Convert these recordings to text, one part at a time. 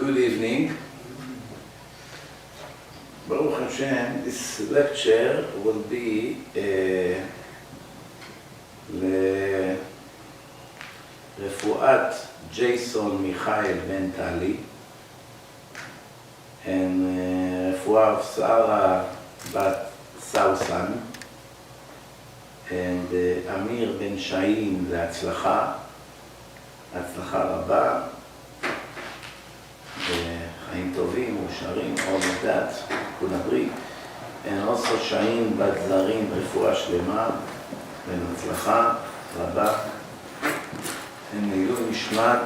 Good evening. Baruch Hashem, this lecture will be לרפואת ג'ייסון מיכאל בן טלי רפואה שרה בת סאוסן אמיר בן שאין להצלחה רבה חיים טובים ושרים all of that could agree and also שאין בת זרים רפואה שלמה והצלחה רבה לעילוי נשמת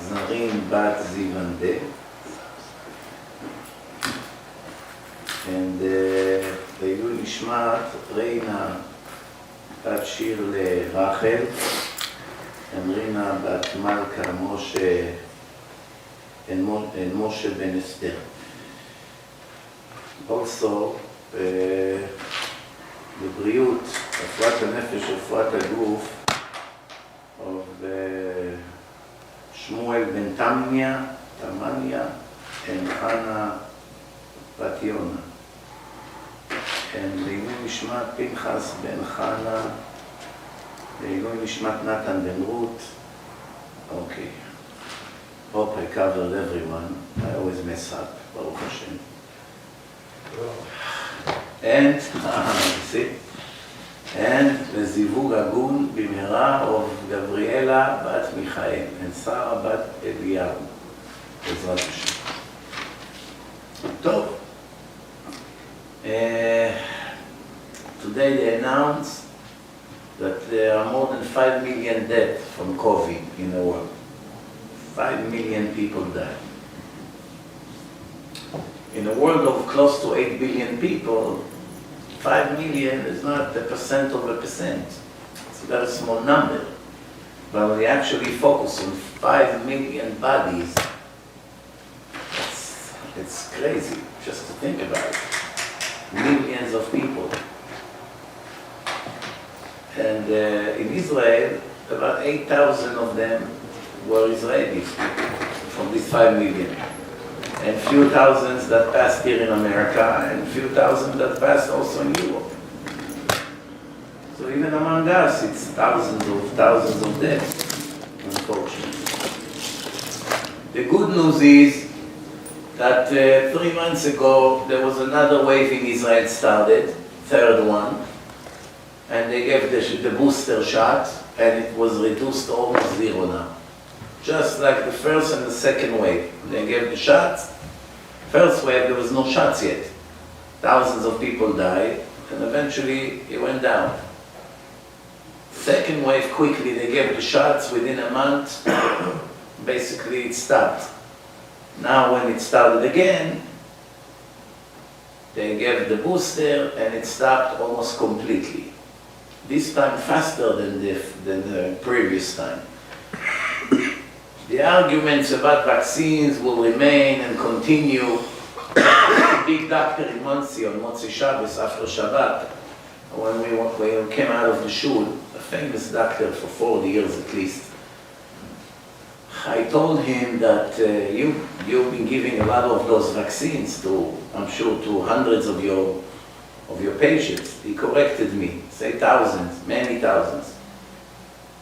זרים בת זיוונדה לעילוי נשמת רינה בת שיר לרחל רינה בת מלכה משה משה בן אסתר. Also, לבריאות, רפואת הנפש ורפואת הגוף of שמואל בן תמניה חנה בת יונה. לעילוי נשמת פנחס בן חנה, לעילוי נשמת נתן בן רות. Okay. Hope I covered everyone. I always mess up, Baruch Hashem. And, see? And לזיווג הגון במהרה of גבריאלה בת מיכאל and שרה בת אליהו. בעזרת השם. טוב. Today they announced that there are more than 5 million deaths from COVID in the world. 5 million people died. In a world of close to 8 billion people, 5 million is not a percent of a percent. It's a very small number. But when we actually focus on 5 million bodies, it's crazy just to think about it. Millions of people. And in Israel, about 8,000 of them were Israelis from these 5 million. And few thousands that passed here in America, and few thousand that passed also in Europe. So even among us, it's thousands of deaths, unfortunately. The good news is that 3 months ago, there was another wave in Israel started, third one, and they gave the booster shot, and it was reduced to almost zero now. Just like the first and the second wave. They gave the shots. First wave, there was no shots yet. Thousands of people died, and eventually it went down. Second wave, quickly, they gave the shots within a month. Basically, it stopped. Now, when it started again, they gave the booster, and it stopped almost completely. This time faster than the previous time. The arguments about vaccines will remain and continue. A big doctor in Monsey on Motzi Shabbos after Shabbat, when we came out of the shul, a famous doctor for 40 years at least, I told him that you've been giving a lot of those vaccines to, I'm sure, to hundreds of your patients. He corrected me, say thousands, many thousands.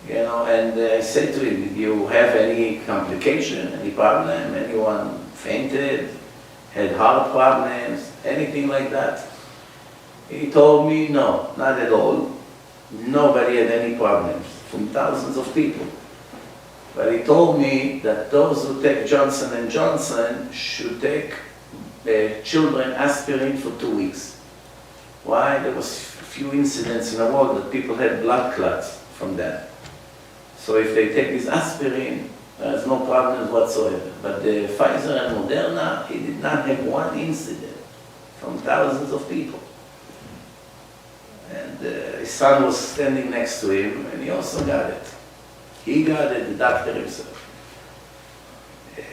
You know, and I said to him, did you have any complication, any problem? Anyone fainted, had heart problems, anything like that? He told me, no, not at all. Nobody had any problems from thousands of people. But he told me that those who take Johnson & Johnson should take children aspirin for 2 weeks. Why? There was a few incidents in the world that people had blood clots from that. So if they take this aspirin, there's no problems whatsoever. But the Pfizer and Moderna, he did not have one incident from thousands of people. And his son was standing next to him, and he also got it. He got it, the doctor himself.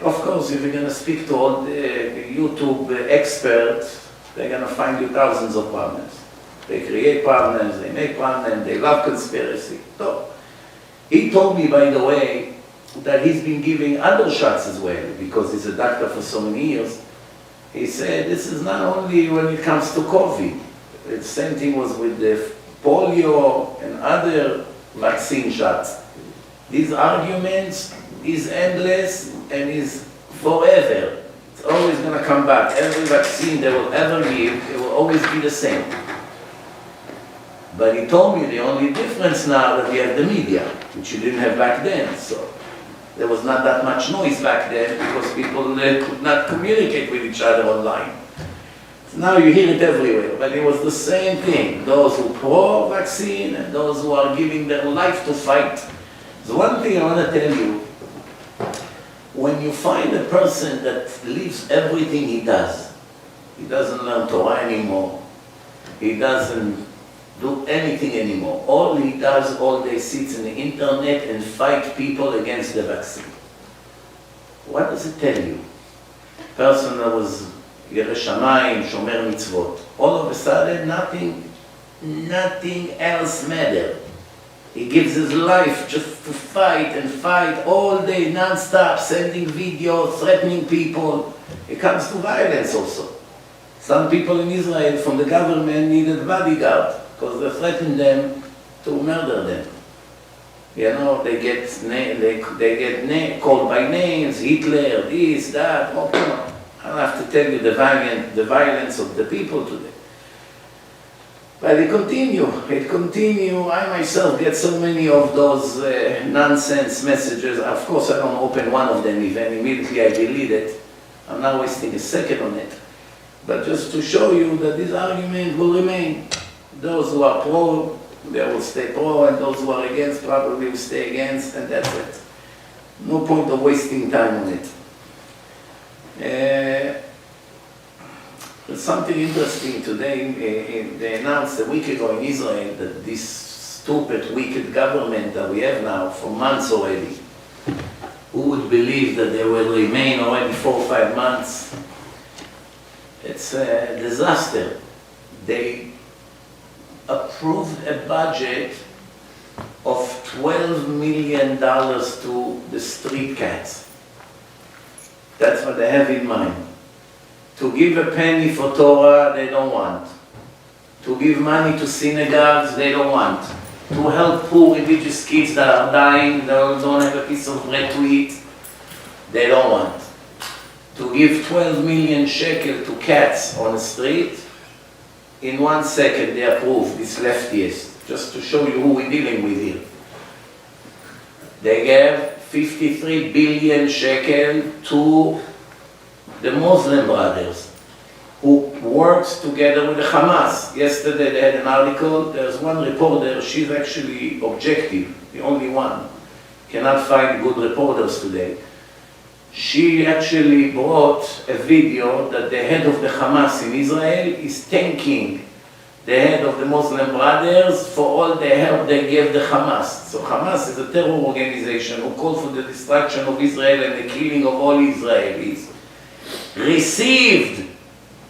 Of course, if you're going to speak to all the YouTube experts, they're going to find you thousands of problems. They create problems, they make problems, they love conspiracy. So, he told me, by the way, that he's been giving other shots as well, because he's a doctor for so many years. He said this is not only when it comes to COVID. The same thing was with the polio and other vaccine shots. These arguments is endless and is forever. It's always going to come back. Every vaccine they will ever give, it will always be the same. But he told me the only difference now that we have the media, which you didn't have back then. So there was not that much noise back then because people could not communicate with each other online. So now you hear it everywhere, but it was the same thing. Those who pro-vaccine and those who are giving their life to fight. So one thing I want to tell you, when you find a person that leaves everything he doesn't learn Torah anymore, he doesn't do anything anymore. All he does all day sits in the internet and fight people against the vaccine. What does it tell you? Person that was Yireh Shamayim, Shomer Mitzvot, all of a sudden nothing else matters. He gives his life just to fight and fight all day, non-stop, sending videos, threatening people. It comes to violence also. Some people in Israel from the government needed bodyguard because they threatened them to murder them. You know, they get called by names, Hitler, this, that, okay. I don't have to tell you the violence of the people today. But it continue. I myself get so many of those nonsense messages. Of course, I don't open one of them even. Immediately I delete it. I'm not wasting a second on it. But just to show you that this argument will remain. Those who are pro, they will stay pro, and those who are against probably will stay against, and that's it. No point of wasting time on it. There's something interesting today. They announced a week ago in Israel that this stupid, wicked government that we have now for months already, who would believe that they will remain already 4 or 5 months? It's a disaster. They approved a budget of $12 million to the street cats. That's what they have in mind. To give a penny for Torah, they don't want. To give money to synagogues, they don't want. To help poor religious kids that are dying, they don't have a piece of bread to eat, they don't want. To give 12 million shekel to cats on the street, in 1 second they approve, these leftists, just to show you who we're dealing with here. They gave 53 billion shekel to the Muslim brothers, who works together with the Hamas. Yesterday they had an article, there's one reporter, she's actually objective, the only one. Cannot find good reporters today. She actually brought a video that the head of the Hamas in Israel is thanking the head of the Muslim brothers for all the help they gave the Hamas. So Hamas is a terror organization who called for the destruction of Israel and the killing of all Israelis. Received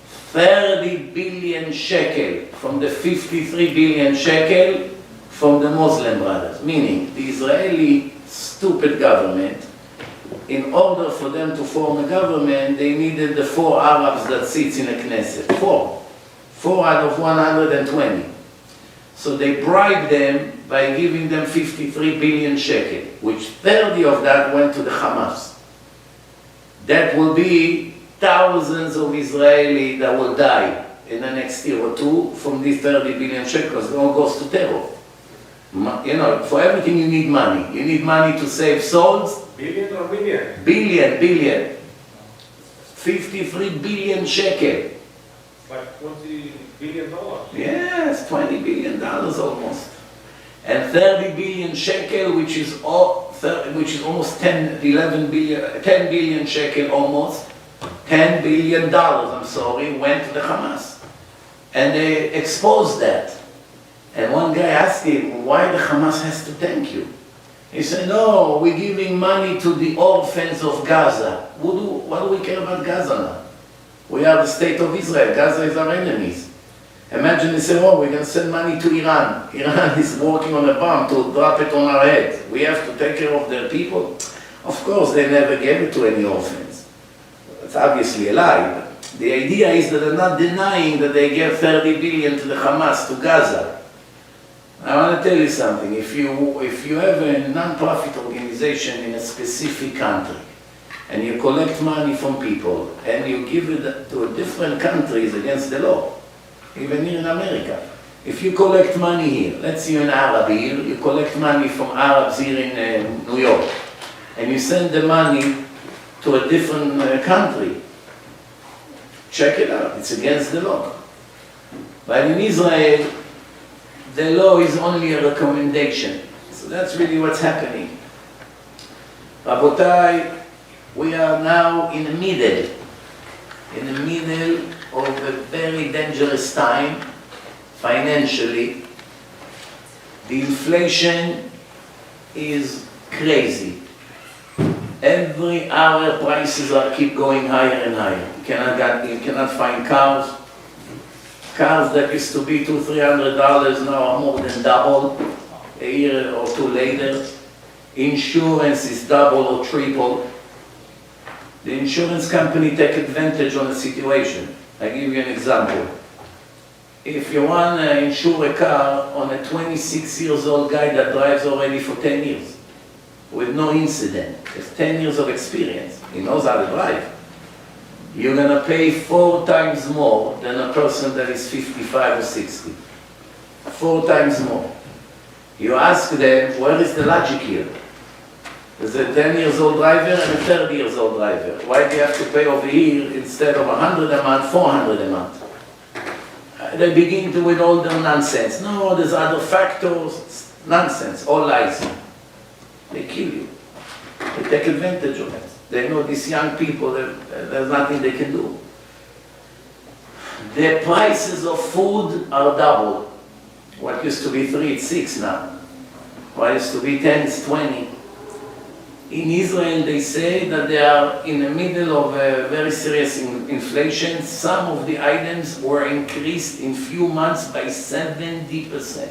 30 billion shekel from the 53 billion shekel from the Muslim brothers. Meaning, the Israeli stupid government, in order for them to form a government, they needed the 4 Arabs that sits in a Knesset. 4 out of 120. So they bribed them by giving them 53 billion shekel, which 30 of that went to the Hamas. That will be thousands of Israelis that will die in the next year or two from these 30 billion shekels. It all goes to terror. You know, for everything you need money. You need money to save souls. Billion or million? Billion. 53 billion shekel. Like $20 billion? Yes, $20 billion almost. And 30 billion shekel, which is almost 10 billion shekel almost. $10 billion, went to the Hamas. And they exposed that. And one guy asked him, why the Hamas has to thank you? He said, no, we're giving money to the orphans of Gaza. What do we care about Gaza now? We are the state of Israel. Gaza is our enemies. Imagine they say, oh, we're going to send money to Iran. Iran is working on a bomb to drop it on our head. We have to take care of their people. Of course, they never gave it to any orphans. It's obviously a lie. But the idea is that they're not denying that they gave 30 billion to the Hamas, to Gaza. I want to tell you something. If you have a non-profit organization in a specific country, and you collect money from people, and you give it to different countries against the law, even here in America. If you collect money here, let's say you're an Arab here, you collect money from Arabs here in New York, and you send the money to a different country, check it out, it's against the law. But in Israel, the law is only a recommendation. So that's really what's happening. Rabotai, we are now in the middle of a very dangerous time, financially. The inflation is crazy. Every hour prices keep going higher and higher. You cannot find cars. Cars that used to be $200-300 now are more than double a year or two later. Insurance is double or triple. The insurance company take advantage on the situation. I give you an example. If you want to insure a car on a 26-year-old guy that drives already for 10 years with no incident, has 10 years of experience, he knows how to drive, you're going to pay 4 times more than a person that is 55 or 60. 4 times more. You ask them, where is the logic here? There's a 10-year-old driver and a 30-year-old driver. Why do you have to pay over here instead of 100 a month, 400 a month? They begin to with all their nonsense. No, there's other factors. It's nonsense, all lies. They kill you. They take advantage of it. They know these young people, there's nothing they can do. The prices of food are double. What used to be 3, it's 6 now. What used to be 10, it's 20. In Israel, they say that they are in the middle of a very serious inflation. Some of the items were increased in few months by 70%.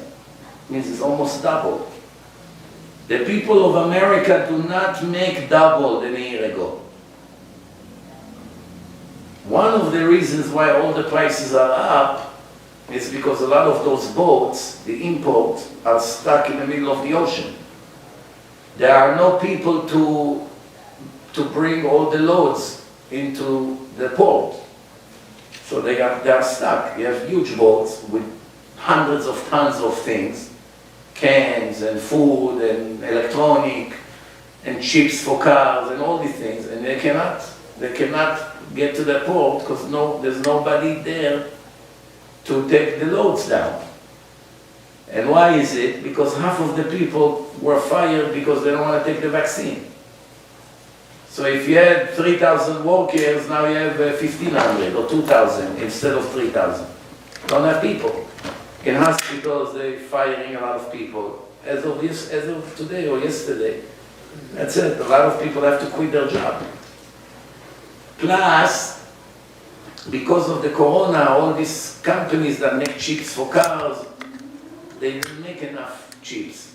Means it's almost double. The people of America do not make double than a year ago. One of the reasons why all the prices are up is because a lot of those boats, the imports, are stuck in the middle of the ocean. There are no people to bring all the loads into the port. So they are stuck. You have huge boats with hundreds of tons of things, cans and food and electronic and chips for cars and all these things, and they cannot get to the port because there's nobody there to take the loads down. And why is it? Because half of the people were fired because they don't want to take the vaccine. So if you had 3,000 workers, now you have 1,500 or 2,000 instead of 3,000. Don't have people. In hospitals, they're firing a lot of people. As of today or yesterday, that's it. A lot of people have to quit their job. Plus, because of the corona, all these companies that make chips for cars, they didn't make enough chips.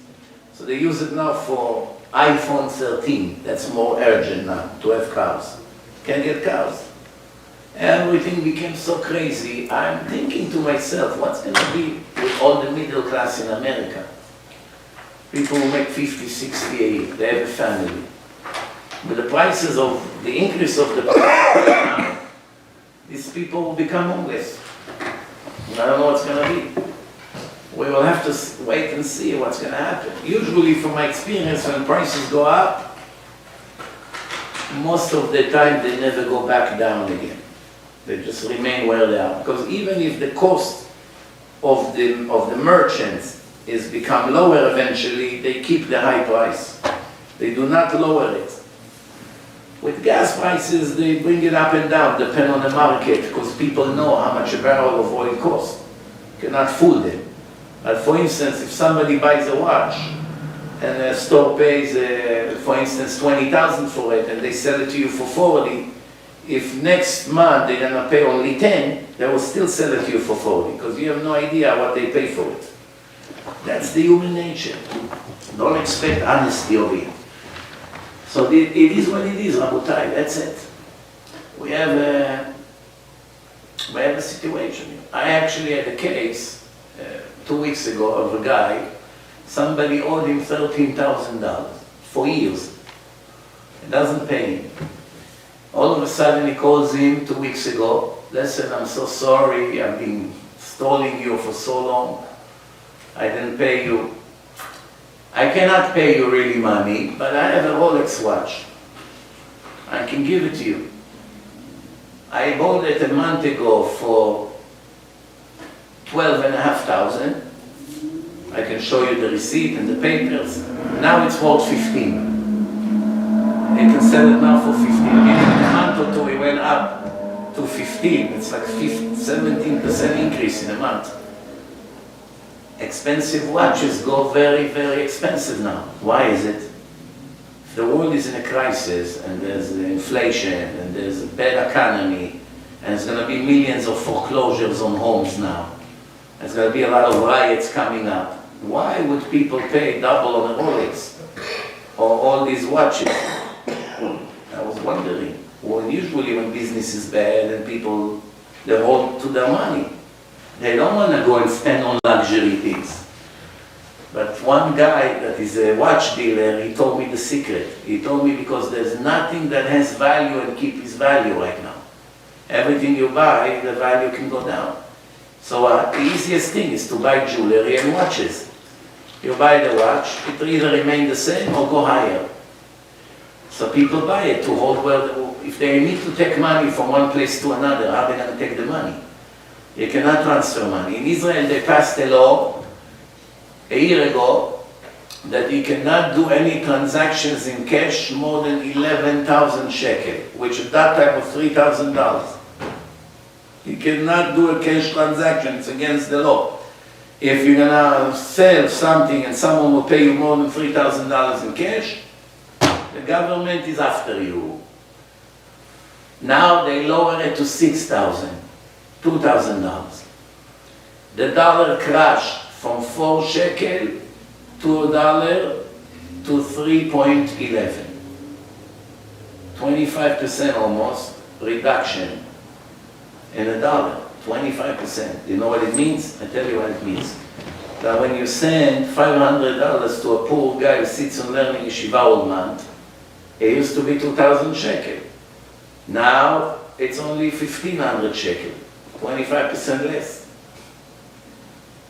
So they use it now for iPhone 13. That's more urgent now, to have cars. Can't get cars. Everything became so crazy. I'm thinking to myself, what's going to be with all the middle class in America? People who make 50, 60 a year, they have a family. With the prices of, the increase of the prices now, these people will become homeless. I don't know what's going to be. We will have to wait and see what's going to happen. Usually, from my experience, when prices go up, most of the time they never go back down again. They just remain where they are. Because even if the cost of the merchants is become lower eventually, they keep the high price. They do not lower it. With gas prices, they bring it up and down, depending on the market, because people know how much a barrel of oil costs. You cannot fool them. But for instance, if somebody buys a watch and a store pays, for instance, 20,000 for it, and they sell it to you for 40, if next month they're going to pay only 10, they will still sell it to you for 40, because you have no idea what they pay for it. That's the human nature. Don't expect honesty over here. So it is what it is, Rabotai, that's it. We have a situation. I actually had a case 2 weeks ago of a guy, somebody owed him $13,000 for years. He doesn't pay him. All of a sudden he calls him 2 weeks ago, listen, I'm so sorry, I've been stalling you for so long, I didn't pay you. I cannot pay you really money, but I have a Rolex watch. I can give it to you. I bought it a month ago for $12,500. I can show you the receipt and the papers. Now it's worth 15. They can sell it now for 15. In a month or two it went up to 15. It's like 17% increase in a month. Expensive watches go very, very expensive now. Why is it? If the world is in a crisis and there's inflation and there's a bad economy and there's going to be millions of foreclosures on homes now, there's going to be a lot of riots coming up, why would people pay double on a Rolex or all these watches? I was wondering. Well, usually when business is bad and people, they hold to their money. They don't want to go and spend on luxury things. But one guy that is a watch dealer, he told me the secret. He told me because there's nothing that has value and keep its value right now. Everything you buy, the value can go down. So the easiest thing is to buy jewelry and watches. You buy the watch, it will either remain the same or go higher. So people buy it to hold well. If they need to take money from one place to another, how are they going to take the money? You cannot transfer money. In Israel, they passed a law a year ago that you cannot do any transactions in cash more than 11,000 shekel, which at that time was $3,000. You cannot do a cash transaction, it's against the law. If you're gonna sell something and someone will pay you more than $3,000 in cash, the government is after you. Now they lower it to $6,000. $2,000. The dollar crashed from 4 shekel to $1 to 3.11. 25% almost reduction in a dollar. 25%. You know what it means? I tell you what it means. That when you send $500 to a poor guy who sits and learning yeshiva all month, it used to be 2,000 shekel. Now it's only 1,500 shekel. 25% less.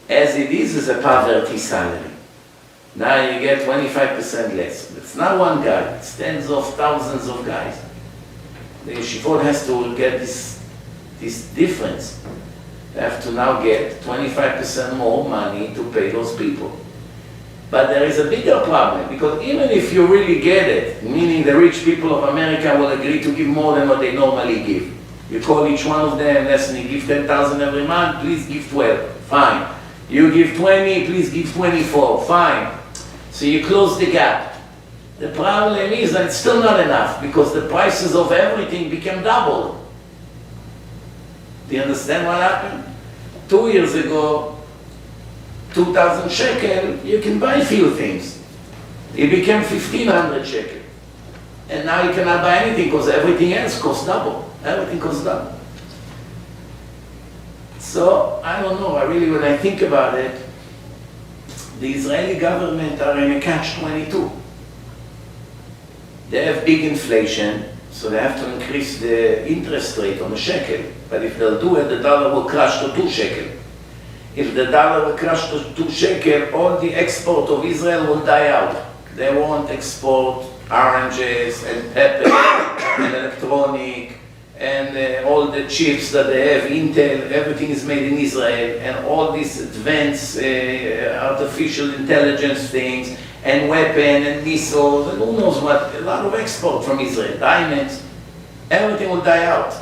As it is a poverty salary. Now you get 25% less. It's not one guy, it's tens of thousands of guys. The yeshivot has to get this difference. They have to now get 25% more money to pay those people. But there is a bigger problem, because even if you really get it, meaning the rich people of America will agree to give more than what they normally give. You call each one of them, listen, you give 10,000 every month, please give 12, fine. You give 20, please give 24, fine. So you close the gap. The problem is that it's still not enough, because the prices of everything became double. Do you understand what happened? 2 years ago, 2,000 shekel, you can buy few things. It became 1,500 shekel. And now you cannot buy anything because everything else costs double. Everything costs double. So, I don't know, when I think about it, the Israeli government are in a catch-22. They have big inflation, so they have to increase the interest rate on the shekel. But if they'll do it, the dollar will crash to 2 shekel. If the dollar will crash to 2 shekel, all the export of Israel will die out. They won't export oranges and pepper and electronic and all the chips that they have, Intel, everything is made in Israel, and all these advanced artificial intelligence things, and weapon and missiles, and who knows what, a lot of export from Israel, diamonds, everything will die out.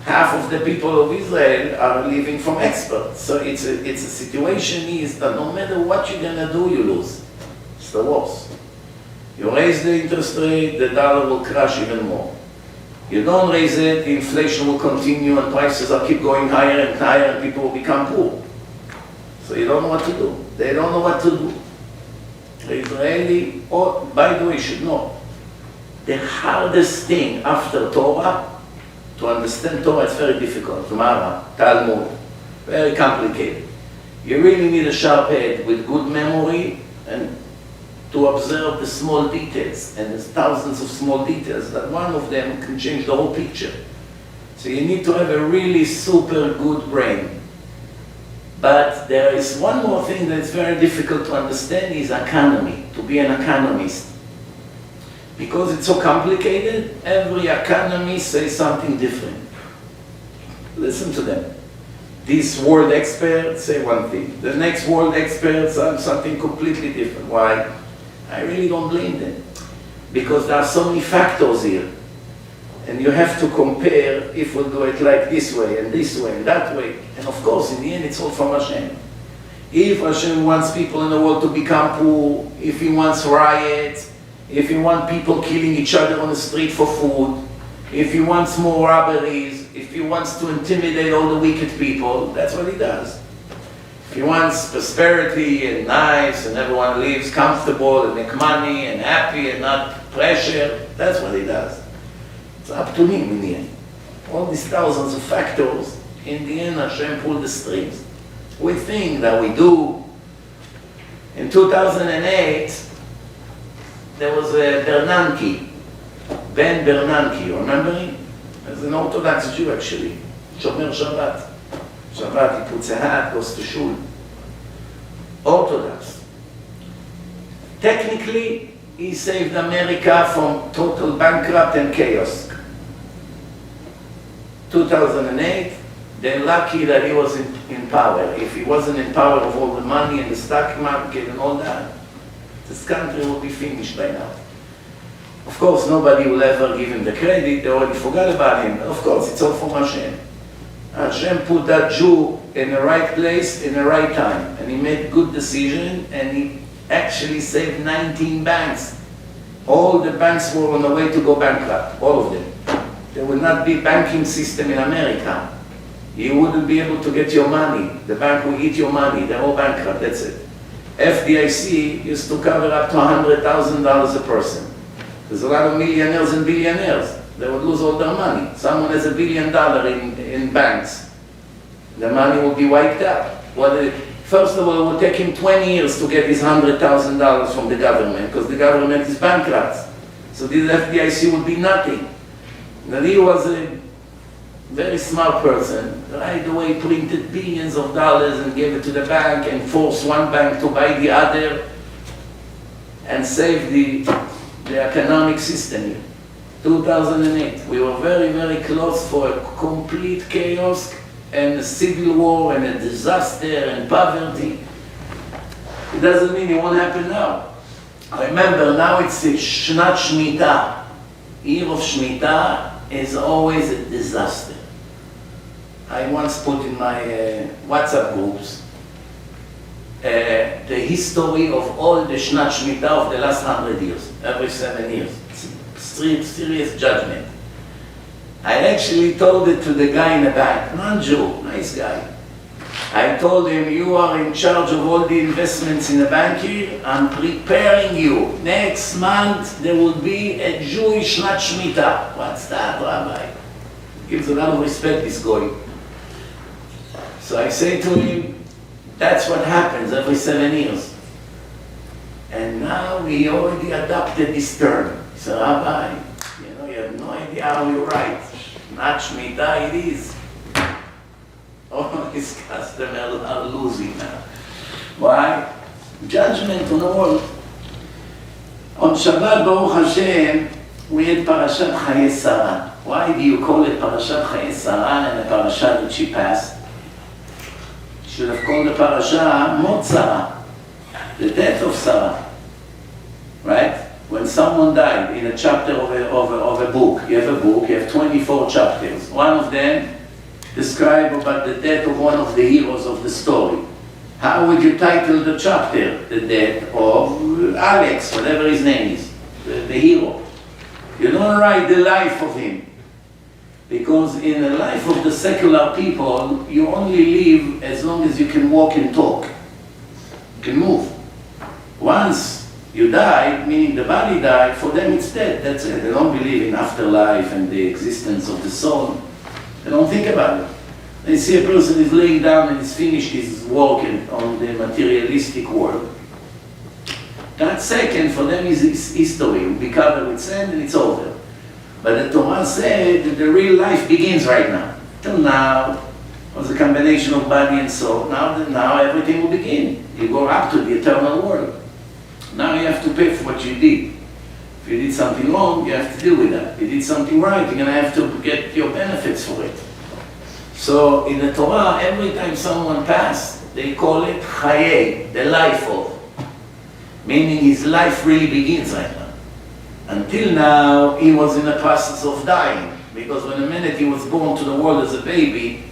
Half of the people of Israel are living from export. So it's a situation is that no matter what you're gonna do, you lose. It's the worst. You raise the interest rate, the dollar will crash even more. You don't raise it, the inflation will continue and prices will keep going higher and higher and people will become poor. So you don't know what to do. They don't know what to do. The Israeli, by the way, you should know, the hardest thing after Torah, to understand Torah, it's very difficult. Gemara, Talmud, very complicated. You really need a sharp head with good memory and to observe the small details. And there's thousands of small details that one of them can change the whole picture. So you need to have a really super good brain. But there is one more thing that's very difficult to understand is economy, to be an economist. Because it's so complicated, every economist says something different. Listen to them. These world experts say one thing. The next world experts say something completely different. Why? I really don't blame them. Because there are so many factors here. And you have to compare if we'll do it like this way and that way. And of course, in the end, it's all from Hashem. If Hashem wants people in the world to become poor, if He wants riots, if He wants people killing each other on the street for food, if He wants more robberies, if He wants to intimidate all the wicked people, that's what He does. If He wants prosperity and nice and everyone lives comfortable and make money and happy and not pressure, that's what He does. It's up to Him in the end. All these thousands of factors, in the end Hashem pulled the strings. We think that we do. In 2008, there was a Bernanke, Ben Bernanke, you remember him? He's an Orthodox Jew actually, Shomer Shabbat. Shabbat, he puts a hat, goes to shul. Orthodox. Technically, he saved America from total bankrupt and chaos. 2008, they're lucky that he was in power. If he wasn't in power of all the money and the stock market and all that, this country will be finished by now. Of course, nobody will ever give him the credit. They already forgot about him. Of course, it's all from Hashem. Hashem put that Jew in the right place, in the right time. And he made good decision, and he actually saved 19 banks. All the banks were on the way to go bankrupt, all of them. There will not be banking system in America. You wouldn't be able to get your money. The bank will eat your money. They're all bankrupt, that's it. FDIC used to cover up to $100,000 a person. There's a lot of millionaires and billionaires. They would lose all their money. Someone has $1 billion in banks. The money will be wiped out. First of all, it will take him 20 years to get his $100,000 from the government because the government is bankrupt. So this FDIC would be nothing. Now he was a very smart person. Right away printed billions of dollars and gave it to the bank and forced one bank to buy the other and save the economic system here. 2008, we were very, very close for a complete chaos and a civil war and a disaster and poverty. It doesn't mean it won't happen now. Remember, now it's a Shnat Shemitah. Year of Shemitah is always a disaster. I once put in my WhatsApp groups the history of all the Shnat Shemitah of the last 100 years, every 7 years. It's serious judgment. I actually told it to the guy in the bank, non-Jew, nice guy. I told him, you are in charge of all the investments in the bank here. I'm preparing you. Next month there will be a Jewish Shnat Shemitah. What's that, Rabbi? Gives a lot of respect, this guy. So I say to him, that's what happens every 7 years. And now we already adopted this term. So Rabbi, you have no idea how you write. Not Shemitah, it is. All his customers are losing now. Why? Judgment on the world. On Shabbat, Baruch Hashem, we had Parashat Chayei Sarah. Why do you call it Parashat Chayei Sarah and a parasha that she passed? You should have called the parasha Mot Sarah, the death of Sarah. Right? When someone died in a chapter of a book, you have a book, you have 24 chapters. One of them describe about the death of one of the heroes of the story. How would you title the chapter? The death of Alex, whatever his name is, the hero. You don't write the life of him. Because in the life of the secular people, you only live as long as you can walk and talk. You can move. Once You died, meaning the body died, for them it's dead, that's it. They don't believe in afterlife and the existence of the soul. They don't think about it. They see a person is laying down and has finished his work on the materialistic world. That second for them is history. It will be covered with sand and it's over. But the Torah said that the real life begins right now. Till now, it was a combination of body and soul. Now everything will begin. You go up to the eternal world. Now you have to pay for what you did. If you did something wrong, you have to deal with that. If you did something right, you're going to have to get your benefits for it. So in the Torah, every time someone passed, they call it Chaye, the life of. Meaning his life really begins right now. Until now, he was in the process of dying. Because when the minute he was born to the world as a baby,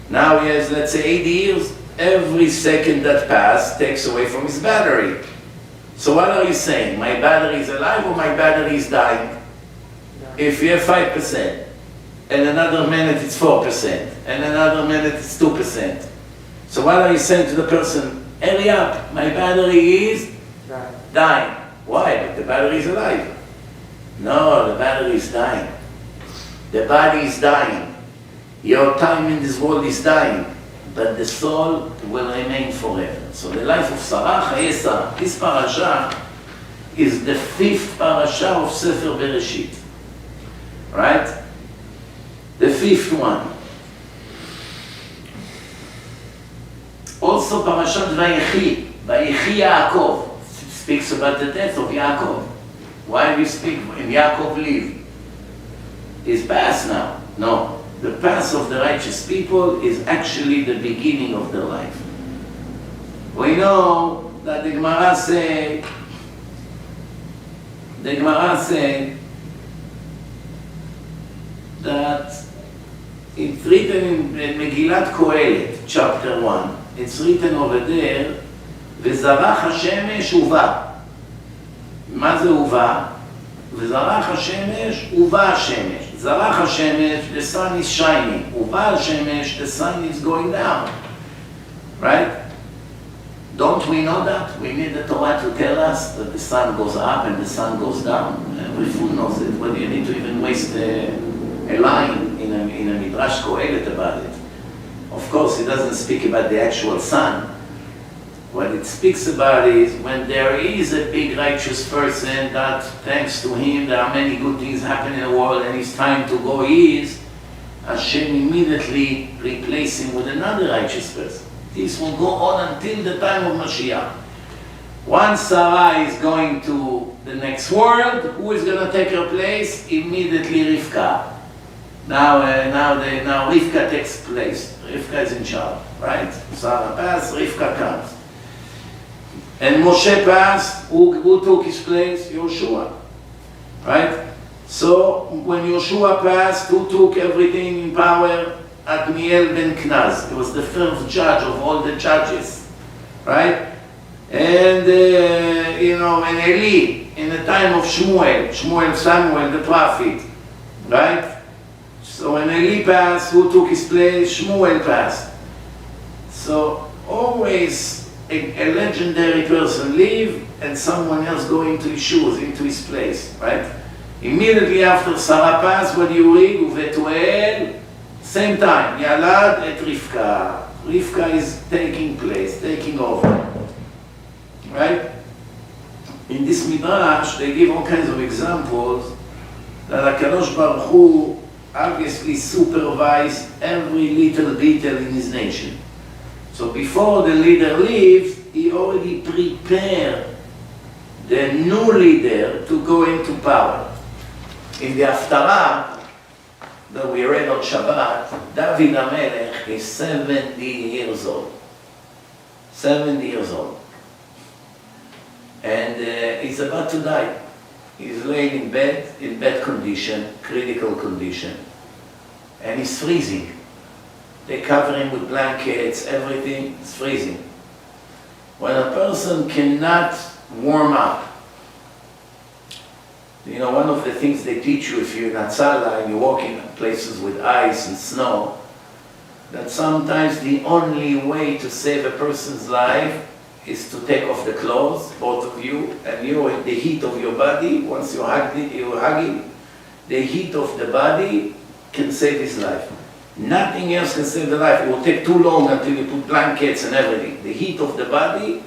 now he has, let's say, 80 years. Every second that passed takes away from his battery. So what are you saying? My battery is alive or my battery is dying? If you have 5%, and another minute it's 4%, and another minute it's 2%. So what are you saying to the person? Hurry up, my battery is dying. Why? But the battery is alive. No, the battery is dying. The body is dying. Your time in this world is dying. But the soul will remain forever. So the life of Sarah, Chaye Sarah, this parasha is the 5th parasha of Sefer Bereshit. Right? The 5th one. Also Parashat Vayechi, Vayechi Yaakov, speaks about the death of Yaakov. Why do you speak when Yaakov lived? Is past now. No. The past of the righteous people is actually the beginning of their life. We know that the Gemara say that it's written in Megillat Kohelet, chapter 1. It's written over there, וזרח השמש ובא. מה זה ובא? וזרח השמש ובא השמש. זרח השמש, the sun is shining. ובא השמש, the sun is going down. Right? Don't we know that? We need the Torah to tell us that the sun goes up and the sun goes down. Every fool knows it. Well, you need to even waste a line in a Midrash Kohelet about it. Of course, it doesn't speak about the actual sun. What it speaks about is when there is a big righteous person that, thanks to him, there are many good things happening in the world and it's time to go east, Hashem immediately replace him with another righteous person. This will go on until the time of Mashiach. Once Sarah is going to the next world, who is going to take her place? Immediately Rivka. Now Rivka takes place. Rivka is in charge, right? Sarah passed, Rivka comes. And Moshe passed, who took his place? Yoshua, right? So when Yoshua passed, who took everything in power? Admiel ben Knaz. He was the first judge of all the judges, right? And and Eli, in the time of Samuel the prophet, right? So when Eli passed, who took his place? Shmuel passed. So always a legendary person leave and someone else go into his shoes, into his place, right? Immediately after Sarah passed, what do you read? Uvetuel, same time, Yalad et Rivka. Rivka is taking place, taking over, right? In this Midrash, they give all kinds of examples that HaKadosh Baruch Hu obviously supervised every little detail in his nation. So before the leader leaves, he already prepared the new leader to go into power. In the Haftarah that we read on Shabbat, David HaMelech is 70 years old. 70 years old. And he's about to die. He's laying in bed condition, critical condition. And he's freezing. They cover him with blankets, everything, it's freezing. When a person cannot warm up, one of the things they teach you if you're in Atzala and you walk in places with ice and snow, that sometimes the only way to save a person's life is to take off the clothes, both of you, and you, the heat of your body, once you hug him, the heat of the body can save his life. Nothing else can save the life. It will take too long until you put blankets and everything. The heat of the body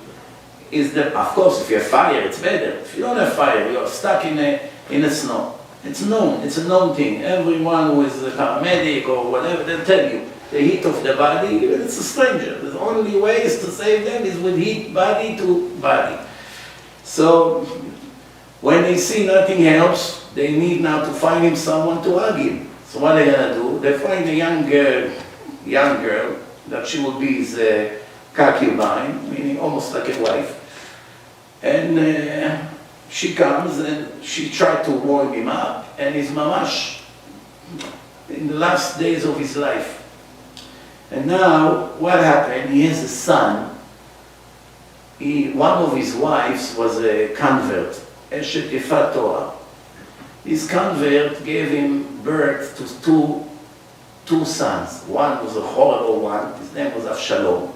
is the, of course, if you have fire, it's better. If you don't have fire, you're stuck in a snow. It's known, it's a known thing. Everyone who is a paramedic or whatever, they'll tell you. The heat of the body, even it's a stranger. The only way is to save them is with heat body to body. So, when they see nothing helps, they need now to find him someone to hug him. So what are they going to do? They find a young girl, that she will be his concubine, meaning almost like a wife. And she comes and she tried to warm him up, and he's mamash in the last days of his life. And now, what happened? He has a son. One of his wives was a convert, Eshet Yefat Torah. His convert gave him birth to two sons. One was a horrible one. His name was Avshalom.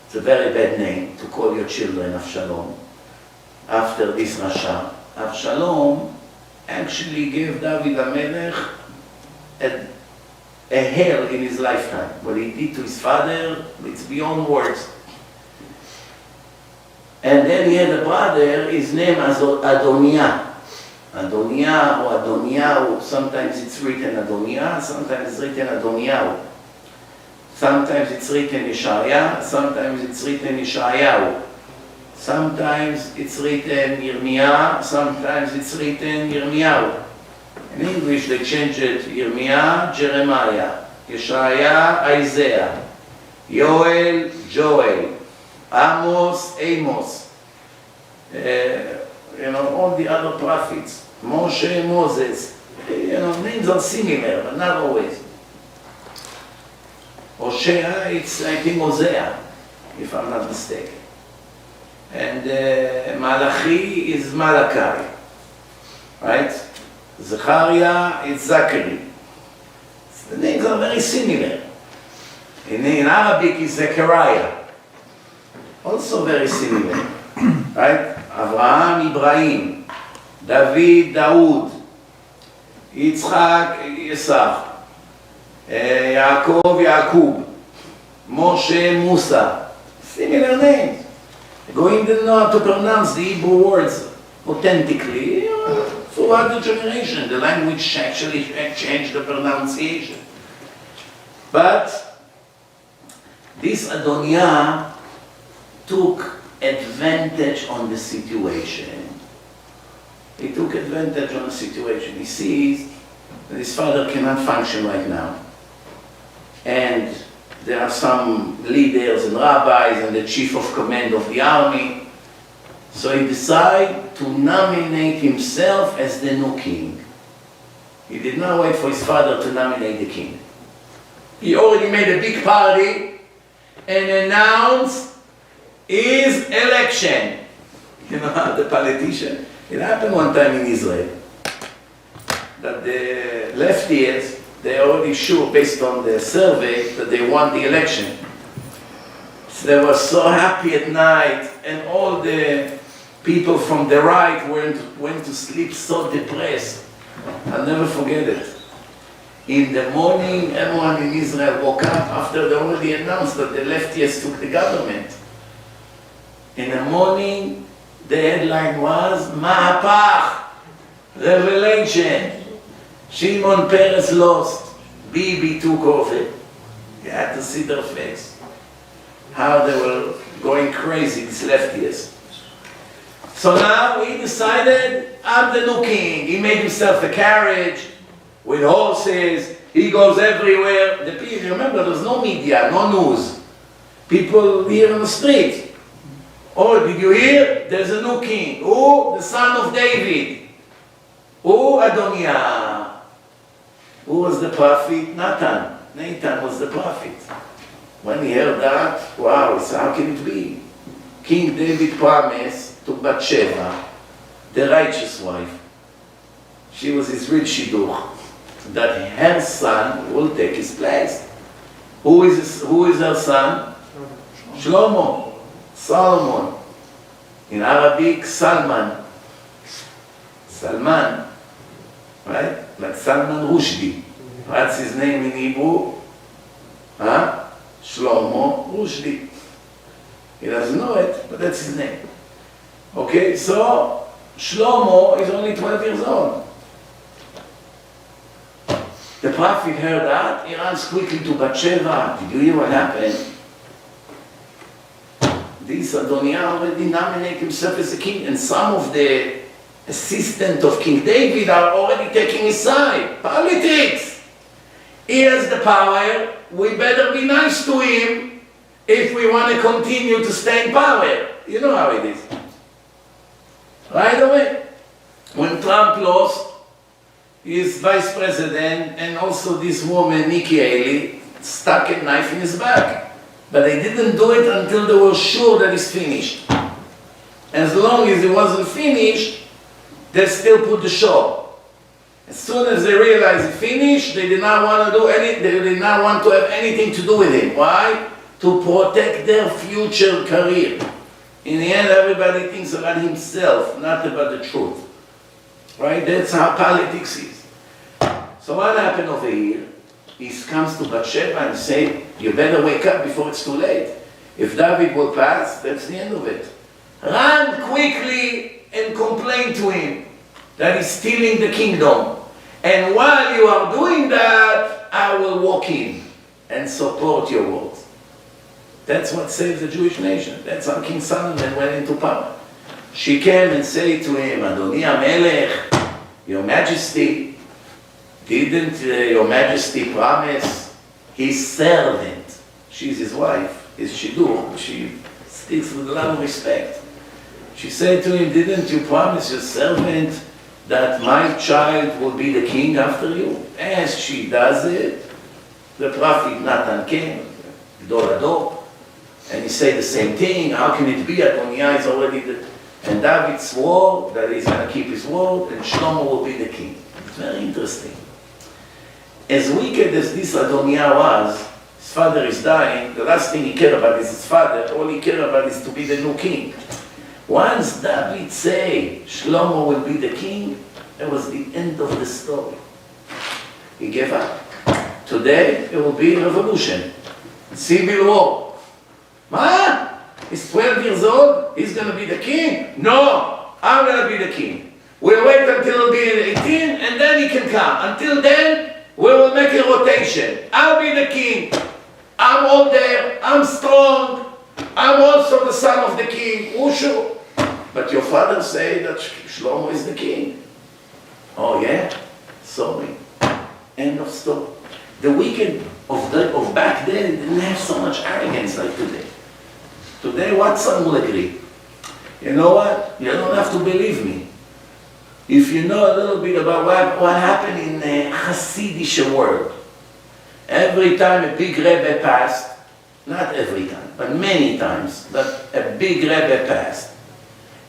It's a very bad name to call your children Avshalom. After this Rasha, Avshalom actually gave David HaMelech a hell in his lifetime. What he did to his father, it's beyond words. And then he had a brother, his name was Adoniah. Adoniah or Adoniah, sometimes it's written Adoniah, sometimes it's written Adoniah. Sometimes it's written Yeshaya, sometimes it's written Yeshayahu. Sometimes it's written Yirmiyah, sometimes it's written Yirmiyahu. In English they change it Yirmiyah, Jeremiah, Yeshaya, Isaiah, Yoel, Joel, Amos, Amos. All the other prophets, Moshe, Moses. Names are similar, but not always. Hosea, it's I think Hosea, if I'm not mistaken. And Malachi is Malachi, right? Zechariah is Zachary. The names are very similar. In Arabic is Zechariah, also very similar, right? Avraham, Ibrahim, David, Daoud, Yitzchak, Esau, Yaakov, Yaakub, Moshe, Musa. Similar names. Goyim didn't know how to pronounce the Hebrew words authentically throughout the generation. The language actually changed the pronunciation. But this Adoniah took advantage on the situation. He took advantage on the situation. He sees that his father cannot function right now. And there are some leaders and rabbis and the chief of command of the army. So he decided to nominate himself as the new king. He did not wait for his father to nominate the king. He already made a big party and announced his election. You know, the politician. It happened one time in Israel that the lefties, they already sure, based on the survey, that they won the election. So they were so happy at night, and all the people from the right went to sleep so depressed. I'll never forget it. In the morning, everyone in Israel woke up after they already announced that the lefties took the government. In the morning, the headline was, Mahapach, revelation. Shimon Peres lost. Bibi took over. You had to see their face. How they were going crazy, these lefties. So now he decided, I'm the new king. He made himself a carriage with horses. He goes everywhere. The people, remember, there's no media, no news. People hear on the street. Oh, did you hear? There's a new king. Oh, the son of David. Oh, Adoniah. Who was the prophet? Nathan. Nathan was the prophet. When he heard that, wow, so how can it be? King David promised to Bathsheba, the righteous wife. She was his real shidduch, that her son will take his place. Who is her son? Shlomo. Solomon. In Arabic, Salman. Salman. Right? Like Salman Rushdie. What's his name in Hebrew? Huh? Shlomo Rushdie. He doesn't know it, but that's his name. Okay, so Shlomo is only 12 years old. The prophet heard that, he runs quickly to Bathsheba. Did you hear what happened? This Adoniah already nominated himself as a king, and some of the assistants of King David are already taking his side. Politics! He has the power, we better be nice to him if we want to continue to stay in power. You know how it is. Right away, when Trump lost, his vice president and also this woman, Nikki Haley, stuck a knife in his back. But they didn't do it until they were sure that it's finished. As long as it wasn't finished, they still put the show. As soon as they realized it finished, they did not want to do anything, they did not want to have anything to do with him. Why? To protect their future career. In the end, everybody thinks about himself, not about the truth. Right? That's how politics is. So what happened over here? He comes to Bathsheba and says, you better wake up before it's too late. If David will pass, that's the end of it. Run quickly and complain to him that he's stealing the kingdom. And while you are doing that, I will walk in and support your words. That's what saves the Jewish nation. That's how King Solomon went into power. She came and said to him, Adoni HaMelech, Your Majesty, didn't Your Majesty promise his servant, she's his wife, his Shidur, she speaks with a lot of respect. She said to him, didn't you promise your servant that my child will be the king after you? As she does it, the prophet Nathan came, door, and he said the same thing. How can it be? Adoniah is already the... And David swore that he's going to keep his word, and Shlomo will be the king. It's very interesting. As wicked as this Adoniah was, his father is dying, the last thing he cared about is his father, all he cared about is to be the new king. Once David said Shlomo will be the king, that was the end of the story. He gave up. Today, it will be revolution, civil war. What? He's 12 years old, he's going to be the king? No, I'm going to be the king. We'll wait until he'll be 18 and then he can come. Until then, we will make a rotation. I'll be the king. I'm older, I'm strong, I'm also the son of the king. Oh, sure. But your father said that Shlomo is the king. Oh yeah? Sorry. End of story. The wicked of back then didn't have so much arrogance like today. Today, what son will agree? You know what? You don't have to believe me. If you know a little bit about what happened in the Hasidic world, every time a big Rebbe passed, not every time, but many times, but a big Rebbe passed,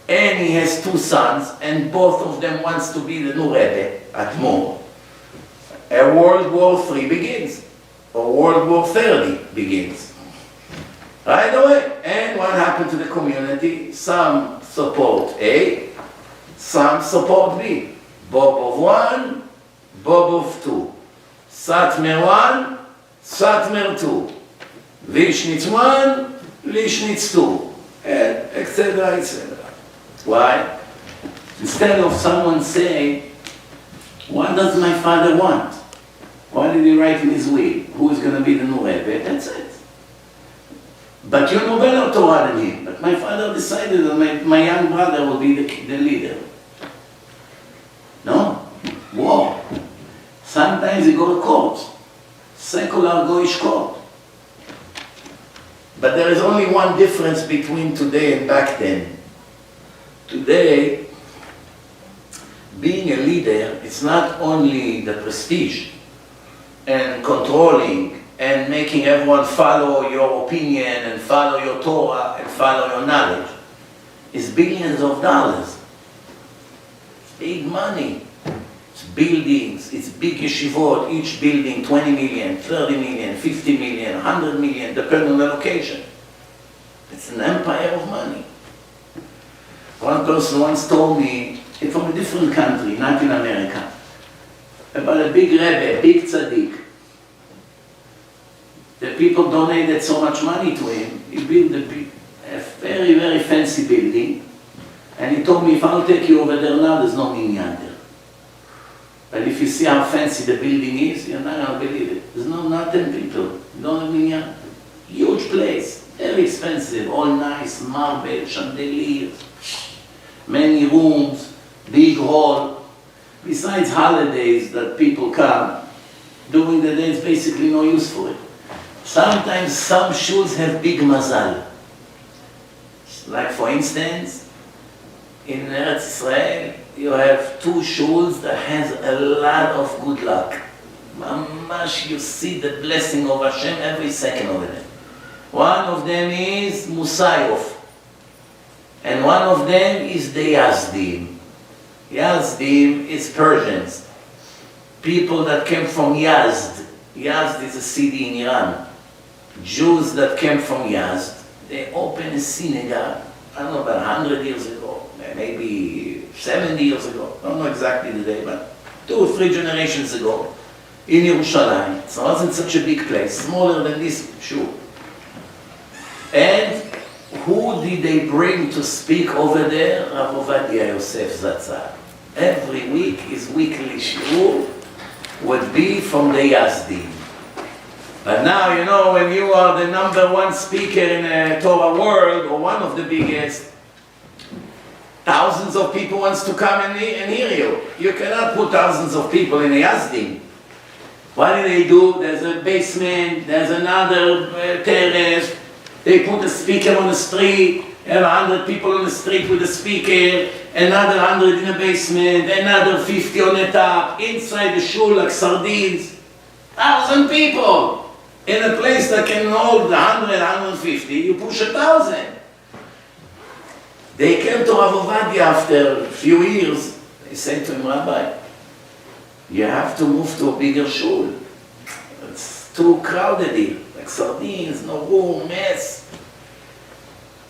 and he has two sons, and both of them wants to be the new Rebbe, Admor, a World War III begins, or World War 30 begins. Right away. And what happened to the community? Some support A, some support B. Bob of one, Bob of two. Satmer one, Satmer two. Lishnitz one, Lishnitz two. And etc., etc. Why? Instead of someone saying, what does my father want? Why did he write in his will? Who is going to be the new Rebbe? That's it. But you know better Torah than him. But my father decided that my young brother will be the leader. No? War. Sometimes you go to court. Secular Goyish court. But there is only one difference between today and back then. Today, being a leader, it's not only the prestige and controlling and making everyone follow your opinion and follow your Torah and follow your knowledge. It's billions of dollars. It's big money. It's buildings, it's big yeshivot, each building 20 million, 30 million, 50 million, 100 million, depending on the location. It's an empire of money. One person once told me, from a different country, not in America, about a big Rebbe, a big tzaddik. The people donated so much money to him, he built a very, very fancy building, and he told me, if I'll take you over there now, there's no minyan there. But if you see how fancy the building is, you're not going to believe it. There's not 10 people, no minyan. Huge place, very expensive, all nice, marble, chandeliers, many rooms, big hall. Besides holidays that people come, during the day it's basically no use for it. Sometimes some shuls have big mazal. Like for instance, in Eretz Israel, you have 2 shuls that has a lot of good luck. Mamash, you see the blessing of Hashem every second over there. One of them is Musayov, and one of them is the Yazdim. Yazdim is Persians, people that came from Yazd. Yazd is a city in Iran. Jews that came from Yazd, they opened a synagogue, I don't know, about 100 years ago, maybe 70 years ago, I don't know exactly the day, but 2 or 3 generations ago, in Yerushalayim. So it wasn't such a big place, smaller than this shul. And who did they bring to speak over there? Rav Ovadia Yosef Zatzal. Every week, his weekly shiur would be from the Yazdim. But now, you know, when you are the #1 speaker in a Torah world, or one of the biggest, thousands of people wants to come and hear you. You cannot put thousands of people in a Yazdim. What do? There's a basement, there's another terrace. They put a speaker on the street, have 100 people on the street with a speaker, another 100 in the basement, another 50 on the top, inside the shul like sardines. 1,000 people! In a place that can hold 100, 150, you push 1,000. They came to Rav Ovadia after a few years. They said to him, Rabbi, you have to move to a bigger shul. It's too crowded here. Like sardines, no room, mess.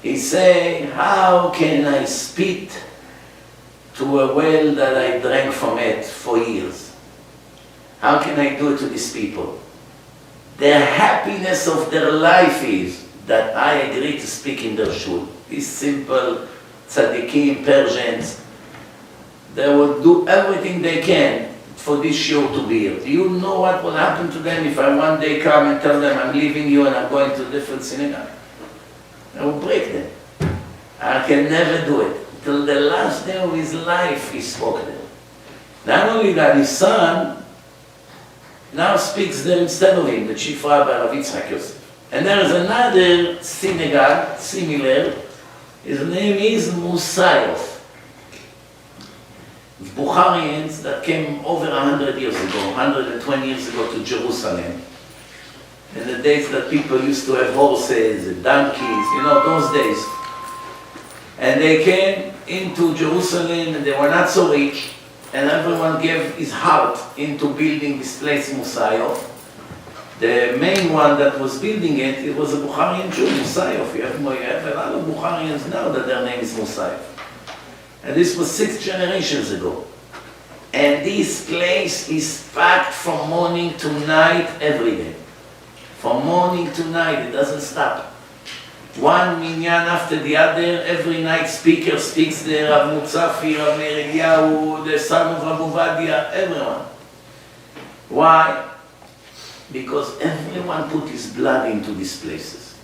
He said, how can I spit to a well that I drank from it for years? How can I do it to these people? The happiness of their life is that I agree to speak in their shul. These simple tzaddikim, Persians, they will do everything they can for this show to be here. Do you know what will happen to them if I one day come and tell them I'm leaving you and I'm going to a different synagogue? I will break them. I can never do it. Till the last day of his life he spoke there. Not only that, his son now speaks there instead of him, the chief rabbi, Rabbi Mizrachi. And there is another synagogue, similar. His name is Musayov. Bukharians that came over 100 years ago, 120 years ago to Jerusalem. In the days that people used to have horses and donkeys, you know, those days. And they came into Jerusalem and they were not so rich. And everyone gave his heart into building this place, Musayov. The main one that was building it, it was a Bukharian Jew, Musayov. You have a lot of Bukharians now that their name is Musayov. And this was 6 generations ago. And this place is packed from morning to night every day. From morning to night, it doesn't stop. One minyan after the other, every night speaker speaks there, Rav Mutzafi, Rav Meir Eliyahu, the son of Rav Ovadia, everyone. Why? Because everyone put his blood into these places.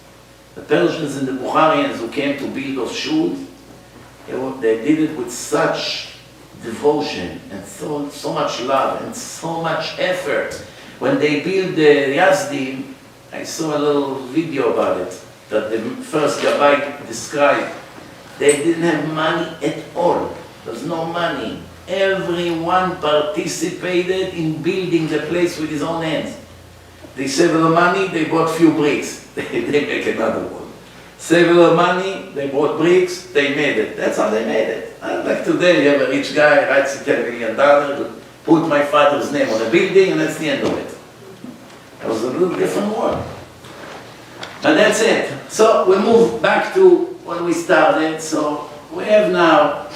The Persians and the Bukharians who came to build those shuls, they did it with such devotion and so much love and so much effort. When they built the Yazdim, I saw a little video about it that the first Gabbai described. They didn't have money at all. There's no money. Everyone participated in building the place with his own hands. They saved a little money, they bought few bricks. They make another one. Save a little money, they bought bricks, they made it. That's how they made it. Like today, you have a rich guy, writes $10 million, put my father's name on a building, and that's the end of it. It was a little different world. But that's it. So we move back to when we started. So we have now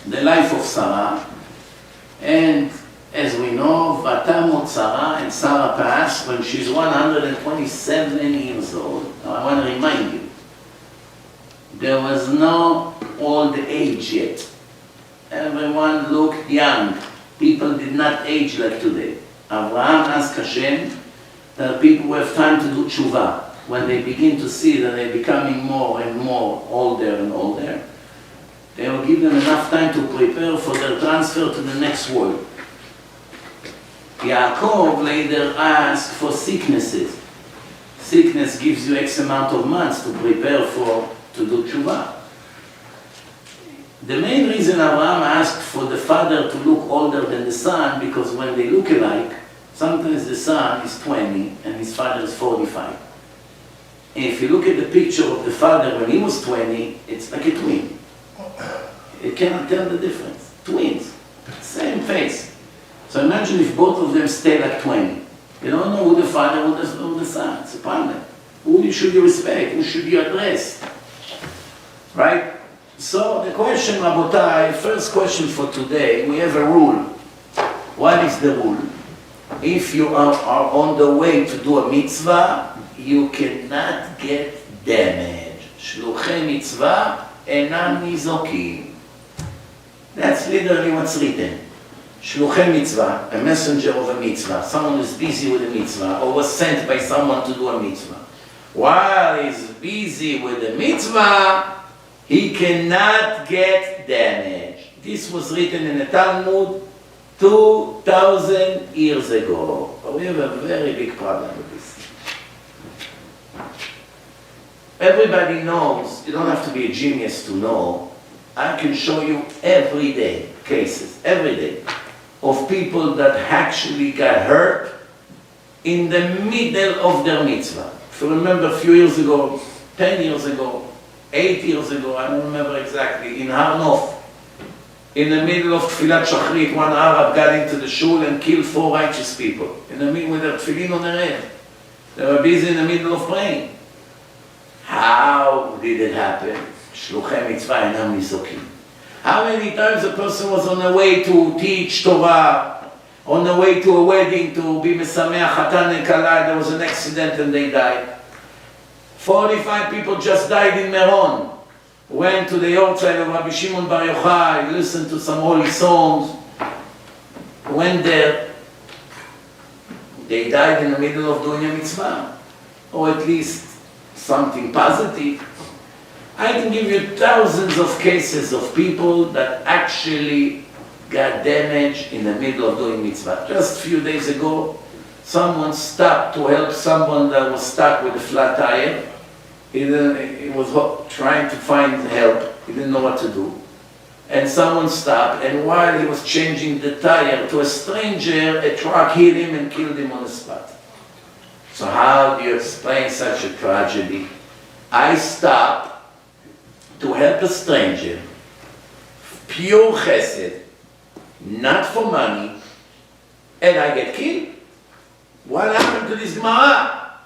the life of Sarah. And as we know, Vatamot Sarah, and Sarah passed when she's 127 years old. Now I want to remind you, there was no old age yet. Everyone looked young. People did not age like today. Abraham asked Hashem that people have time to do tshuva. When they begin to see that they're becoming more and more older and older, they will give them enough time to prepare for their transfer to the next world. Yaakov later asked for sicknesses. Sickness gives you X amount of months to prepare to do tshuva. The main reason Abraham asked for the father to look older than the son, because when they look alike, sometimes the son is 20 and his father is 45. And if you look at the picture of the father when he was 20, it's like a twin. You cannot tell the difference. Twins, same face. So imagine if both of them stay like 20. You don't know who the father or the son. It's a problem. Who should you respect? Who should you address? Right? So the question, Rabotai, first question for today, we have a rule. What is the rule? If you are on the way to do a mitzvah, you cannot get damaged. Shluchei mitzvah enam nizokim. That's literally what's written. Shluchei mitzvah, a messenger of a mitzvah, someone who's busy with a mitzvah, or was sent by someone to do a mitzvah. While he's busy with the mitzvah, he cannot get damaged. This was written in the Talmud 2,000 years ago. But we have a very big problem with this. Everybody knows, you don't have to be a genius to know, I can show you every day cases, every day, of people that actually got hurt in the middle of their mitzvah. If you remember a few years ago, 10 years ago, 8 years ago, I don't remember exactly, in Har Nof, in the middle of Tfilat Shachrit, one Arab got into the shul and killed 4 righteous people, in the middle with their tefillin on their head. They were busy in the middle of praying. How did it happen? Shluchei mitzvah enam nizokim. How many times a person was on the way to teach Torah, on the way to a wedding to be mesameach hatan and kala, there was an accident and they died. 45 people just died in Meron. Went to the Yortzeit of Rabbi Shimon Bar Yochai, listened to some holy songs, went there. They died in the middle of doing a mitzvah, or at least something positive. I can give you thousands of cases of people that actually got damaged in the middle of doing mitzvah. Just a few days ago, someone stopped to help someone that was stuck with a flat tire. He was trying to find help. He didn't know what to do. And someone stopped, and while he was changing the tire to a stranger, a truck hit him and killed him on the spot. So how do you explain such a tragedy? I stopped to help a stranger, pure chesed, not for money, and I get killed. What happened to this Gemara?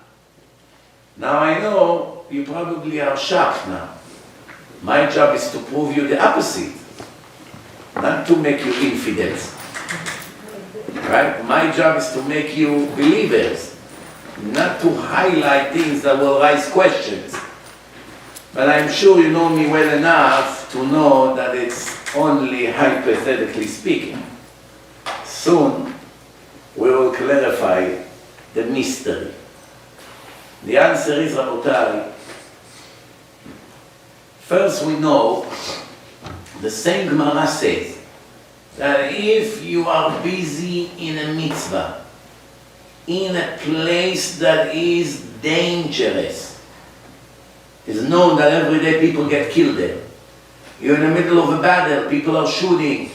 Now I know you probably are shocked now. My job is to prove you the opposite, not to make you infidels. Right? My job is to make you believers, not to highlight things that will raise questions. But I'm sure you know me well enough to know that it's only hypothetically speaking. Soon we will clarify the mystery. The answer is, Rabotai, first we know, the same Gemara says, that if you are busy in a mitzvah, in a place that is dangerous, it's known that every day people get killed there. You're in the middle of a battle, people are shooting,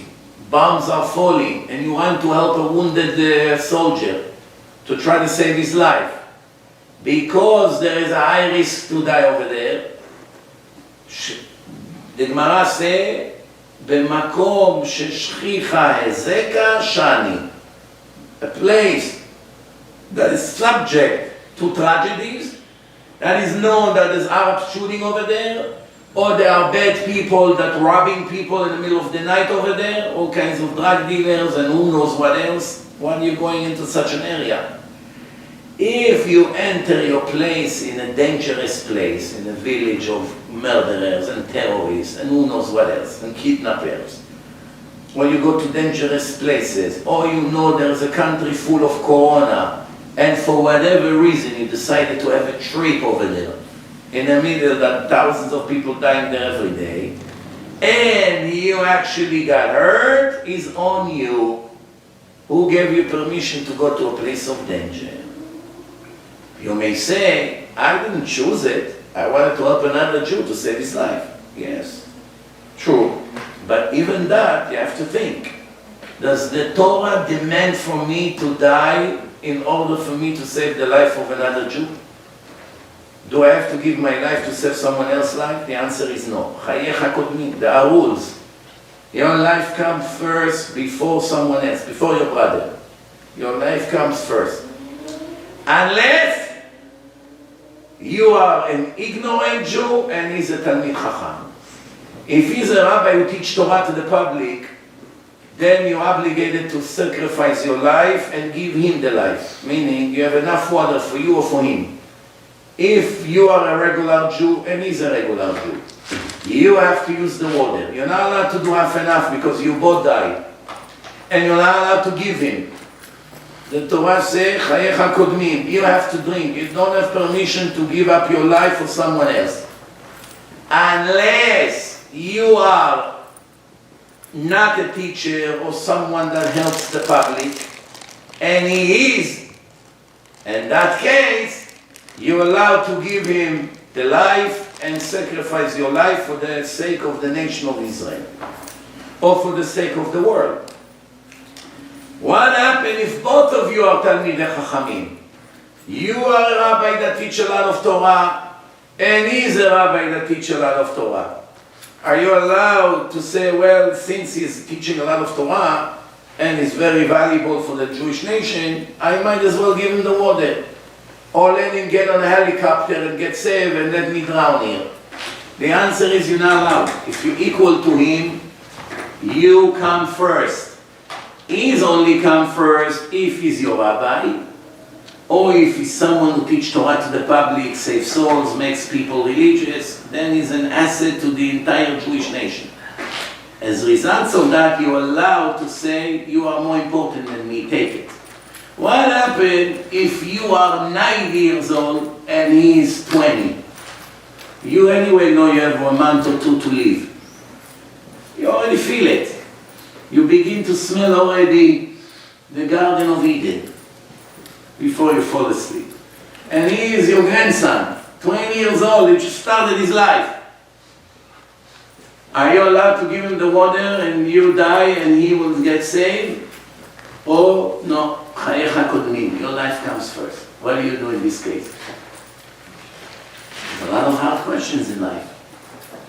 bombs are falling, and you run to help a wounded soldier to try to save his life. Because there is a high risk to die over there, the Gemara says, "B'makom sheshchicha hezeka shani," a place that is subject to tragedies, and it's known that there's Arabs shooting over there, or there are bad people that robbing people in the middle of the night over there, all kinds of drug dealers and who knows what else, why are you going into such an area? If you enter your place in a dangerous place, in a village of murderers and terrorists and who knows what else, and kidnappers, or you go to dangerous places, or you know there's a country full of corona, and for whatever reason you decided to have a trip over there, in the middle that thousands of people dying there every day, and you actually got hurt, is on you. Who gave you permission to go to a place of danger? You may say, I didn't choose it. I wanted to help another Jew to save his life. Yes, true. But even that, you have to think. Does the Torah demand for me to die in order for me to save the life of another Jew? Do I have to give my life to save someone else's life? The answer is no. There are rules. Your life comes first before someone else, before your brother. Your life comes first. Unless you are an ignorant Jew and he's a Talmid Chacham. If he's a rabbi who teaches Torah to the public, then you're obligated to sacrifice your life and give him the life. Meaning you have enough water for you or for him. If you are a regular Jew and he's a regular Jew, you have to use the water. You're not allowed to do half and half because you both died. And you're not allowed to give him. The Torah says, Chayecha Kodmim, you have to drink. You don't have permission to give up your life for someone else. Unless you are not a teacher or someone that helps the public, and he is. In that case, you're allowed to give him the life and sacrifice your life for the sake of the nation of Israel, or for the sake of the world. What happens if both of you are Talmidei Chachamim? You are a rabbi that teaches a lot of Torah, and he's a rabbi that teaches a lot of Torah. Are you allowed to say, well, since he's teaching a lot of Torah, and is very valuable for the Jewish nation, I might as well give him the water. Or let him get on a helicopter and get saved and let me drown here. The answer is you're not allowed. If you're equal to him, you come first. He's only come first if he's your rabbi, or if he's someone who teaches Torah to the public, saves souls, makes people religious, then he's an asset to the entire Jewish nation. As a result of that, you're allowed to say, you are more important than me, take it. What happens if you are 90 years old and he is 20? You anyway know you have a month or two to live. You already feel it. You begin to smell already the Garden of Eden before you fall asleep. And he is your grandson, 20 years old, he just started his life. Are you allowed to give him the water and you die and he will get saved? Or no, Chayecha Kodmim, your life comes first. What do you do in this case? There's a lot of hard questions in life.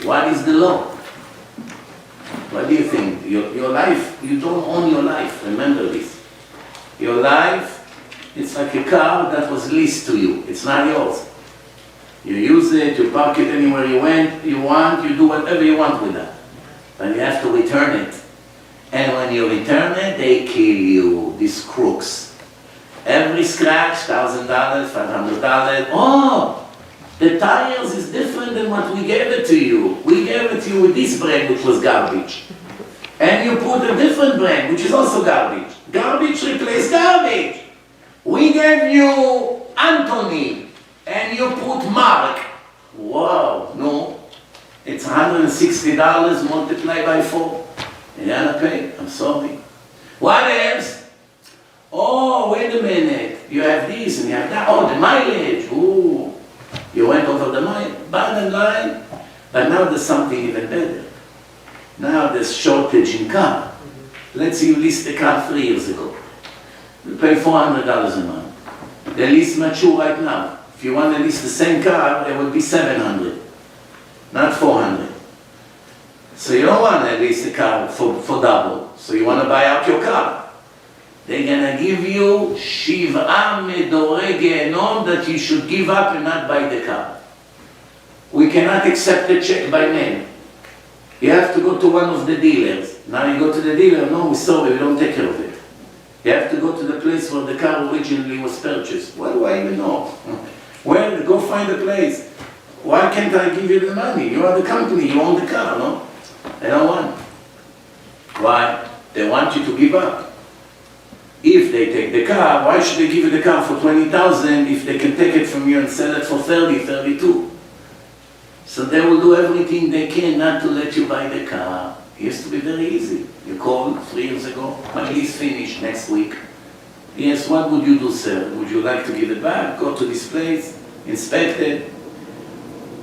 What is the law? What do you think? Your life, you don't own your life, remember this. Your life, it's like a car that was leased to you. It's not yours. You use it, you park it anywhere you want, you do whatever you want with that. But you have to return it. And when you return it, they kill you, these crooks. Every scratch, $1,000, $500. Oh, the tires is different than what we gave it to you. We gave it to you with this brand, which was garbage. And you put a different brand, which is also garbage. Garbage replaced garbage. We gave you Anthony, and you put Mark. Wow, no. It's $160 multiplied by 4. You gotta pay, I'm sorry. What else? Oh, wait a minute. You have this and you have that. Oh, the mileage. Ooh. You went over the mile. Bottom line. But now there's something even better. Now there's shortage in car. Let's say you leased a car 3 years ago. You pay $400 a month. The lease mature right now. If you want to lease the same car, it would be $700, not $400. So you don't want to lease the car for double. So you want to buy out your car. they're gonna give you Shiv'a Medore Gehenom that you should give up and not buy the car. We cannot accept a check by mail. You have to go to one of the dealers. Now you go to the dealer, no, we're sorry, we don't take care of it. You have to go to the place where the car originally was purchased. What do I even know? Well, go find the place. Why can't I give you the money? You are the company, you own the car, no? They don't want. Why? They want you to give up. If they take the car, why should they give you the car for 20,000 if they can take it from you and sell it for 30, 32? So they will do everything they can not to let you buy the car. It used to be very easy. You called 3 years ago, my lease finished next week. Yes, what would you do, sir? Would you like to give it back? Go to this place, inspect it?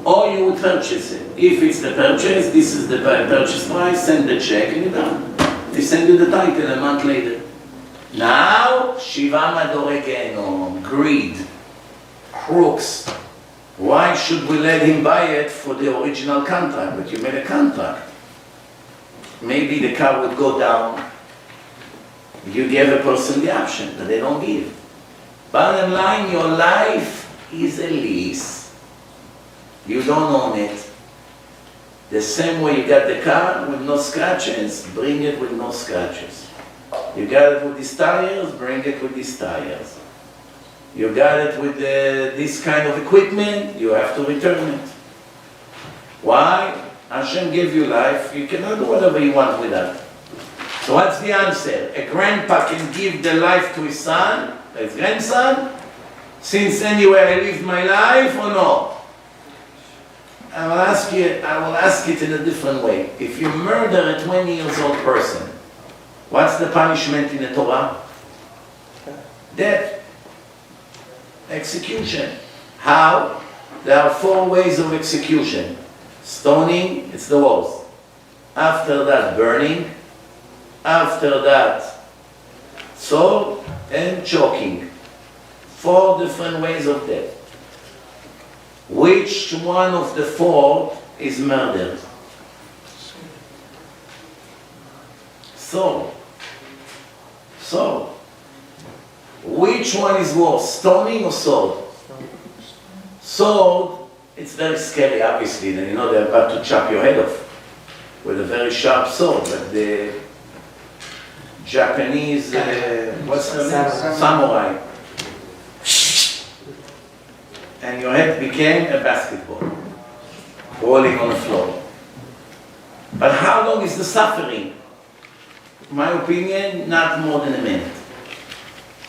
Or you would purchase it. If it's the purchase, this is the purchase price, send the check and you're done. They send you the title a month later. Now, Shiva Madore Gehenom, greed, crooks. Why should we let him buy it for the original contract? But you made a contract. Maybe the car would go down. You gave a person the option, but they don't give. Bottom line, your life is a lease. You don't own it. The same way you got the car with no scratches, bring it with no scratches. You got it with these tires, bring it with these tires. You got it with this kind of equipment, you have to return it. Why? Hashem gave you life, you cannot do whatever you want with that. So what's the answer? A grandpa can give the life to his son, his grandson, since anyway I lived my life or no? I will ask it in a different way. If you murder a 20 years old person, what's the punishment in the Torah? Death. Execution. How? There are 4 ways of execution. Stoning, it's the worst. After that, burning. After that, sword and choking. 4 different ways of death. Which one of the 4 is murdered? Sword. Which one is worse, stoning or sword? Sword, it's very scary, obviously. Then you know they're about to chop your head off with a very sharp sword. But the Japanese, what's the name? Samurai. And your head became a basketball, rolling on the floor. But how long is the suffering? In my opinion, not more than a minute.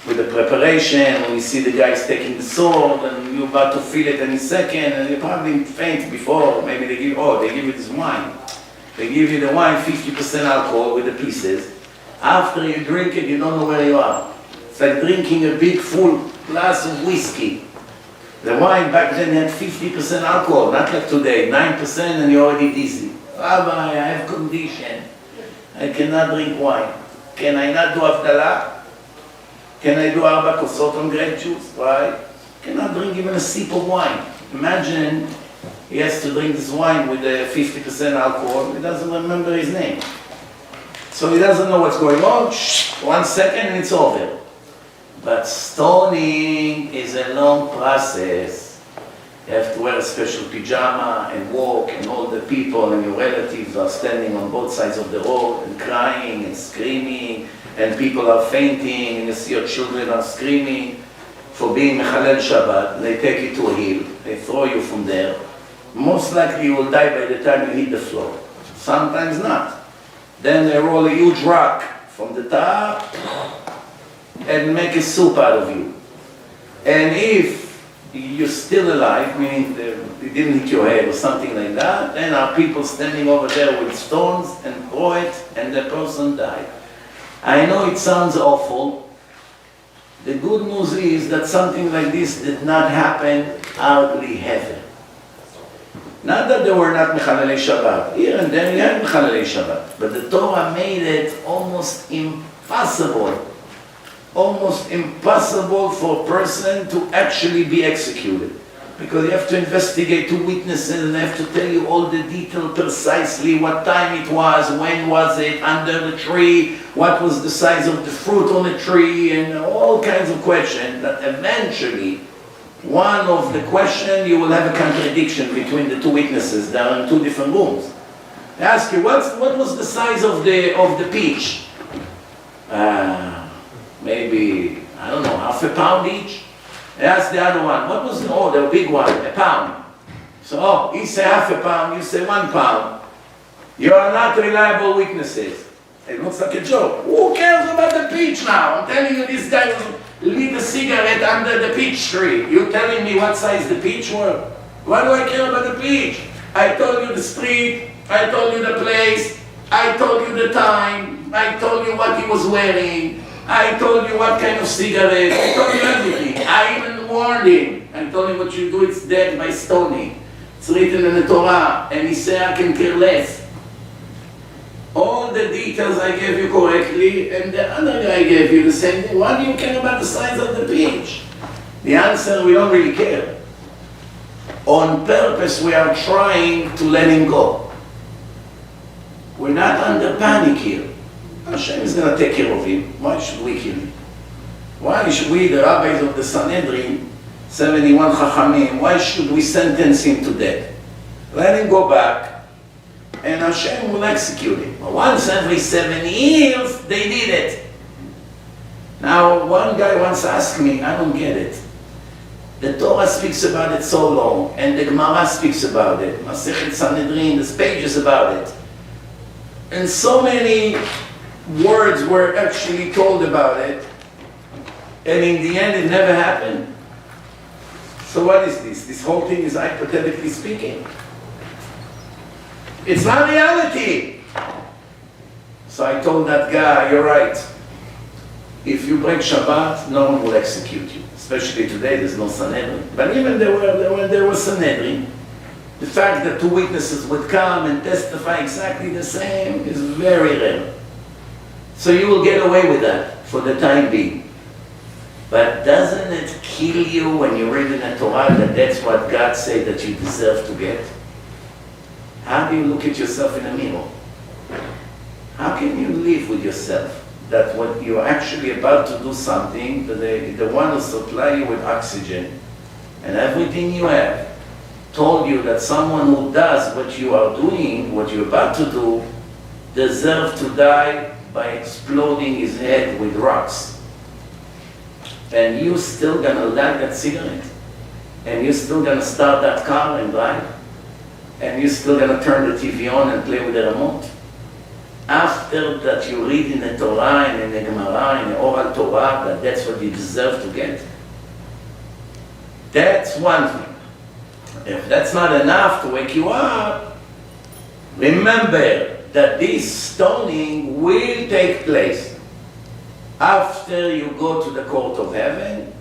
With the preparation, when you see the guys taking the sword, and you're about to feel it any second, and you probably faint before, maybe they give you this wine. They give you the wine, 50% alcohol with the pieces. After you drink it, you don't know where you are. It's like drinking a big full glass of whiskey. The wine back then had 50% alcohol, not like today, 9% and you're already dizzy. Rabbi, I have condition. I cannot drink wine. Can I not do Havdalah? Can I do Arba Kosot on grape juice? Why? Cannot drink even a sip of wine. Imagine he has to drink this wine with 50% alcohol. He doesn't remember his name. So he doesn't know what's going on. 1 second and it's over. But stoning is a long process. You have to wear a special pajama and walk, and all the people and your relatives are standing on both sides of the road and crying and screaming, and people are fainting, and you see your children are screaming for being Mechalel Shabbat. They take you to a hill, they throw you from there. Most likely you will die by the time you hit the floor. Sometimes not. Then they roll a huge rock from the top and make a soup out of you. And if you're still alive, meaning it didn't hit your head or something like that, then our people standing over there with stones and throw it, and the person died. I know it sounds awful. The good news is that something like this did not happen hardly ever. Not that there were not Mechalelei Shabbat. Here and there you had Mechalelei Shabbat. But the Torah made it almost impossible for a person to actually be executed. Because you have to investigate two witnesses and they have to tell you all the detail precisely, what time it was, when was it, under the tree, what was the size of the fruit on the tree, and all kinds of questions that eventually, one of the questions, you will have a contradiction between the two witnesses. They are in two different rooms. They ask you, what was the size of the peach? Maybe, I don't know, half a pound each? They ask the other one, what was the big one, a pound. So, he say half a pound, you say 1 pound. You are not reliable witnesses. It looks like a joke. Who cares about the peach now? I'm telling you, this guy was lit a cigarette under the peach tree. You telling me what size the peach was? Why do I care about the peach? I told you the street, I told you the place, I told you the time, I told you what he was wearing, I told you what kind of cigarette, I told you everything. I even warned him. I told him what you do, it's dead by stoning. It's written in the Torah, and he said, I can care less. All the details I gave you correctly, and the other guy gave you the same thing. Why do you care about the size of the peach? The answer, we don't really care. On purpose, we are trying to let him go. We're not under panic here. Hashem is going to take care of him. Why should we kill him? Why should we, the rabbis of the Sanhedrin, 71 Chachamim, why should we sentence him to death? Let him go back, and Hashem will execute him. Once every 7 years, they did it. Now, one guy once asked me, I don't get it. The Torah speaks about it so long, and the Gemara speaks about it. Masechet Sanhedrin, there's pages about it. And so many words were actually told about it, and in the end it never happened. So what is this? This whole thing is hypothetically speaking. It's not reality. So I told that guy, you're right. If you break Shabbat, no one will execute you. Especially today, there's no Sanhedrin. But even when there was Sanhedrin, the fact that two witnesses would come and testify exactly the same is very rare. So you will get away with that for the time being. But doesn't it kill you when you read in the Torah that that's what God said that you deserve to get? How do you look at yourself in a mirror? How can you live with yourself? That when you're actually about to do something, the one who supply you with oxygen and everything you have, told you that someone who does what you are doing, what you're about to do, deserves to die by exploding his head with rocks. And you still gonna light that cigarette? And you still gonna start that car and drive? And you still gonna turn the TV on and play with the remote? After that you read in the Torah and in the Gemara, in the oral Torah, that that's what you deserve to get. That's one thing. If that's not enough to wake you up, remember that this stoning will take place. After you go to the court of heaven,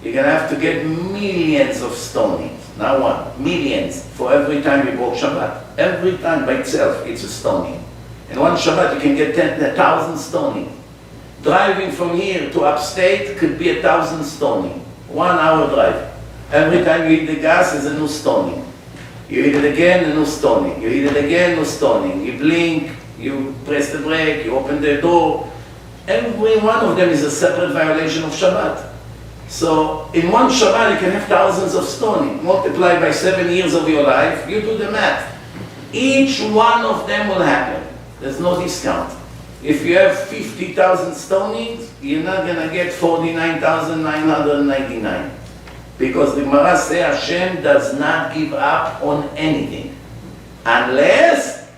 you're going to have to get millions of stonings. Not one, millions for every time you broke Shabbat. Every time by itself, it's a stoning. In one Shabbat, you can get 10,000 stoning. Driving from here to upstate could be 1,000 stoning. 1 hour drive. Every time you hit the gas, is a new stoning. You hit it again, a new stoning. You hit it again, new stoning. You blink, you press the brake, you open the door. Every one of them is a separate violation of Shabbat. So in one Shabbat, you can have thousands of stoning. Multiplied by 7 years of your life, you do the math. Each one of them will happen. There's no discount. If you have 50,000 stonings, you're not going to get 49,999. Because the Gemara says Hashem does not give up on anything. Unless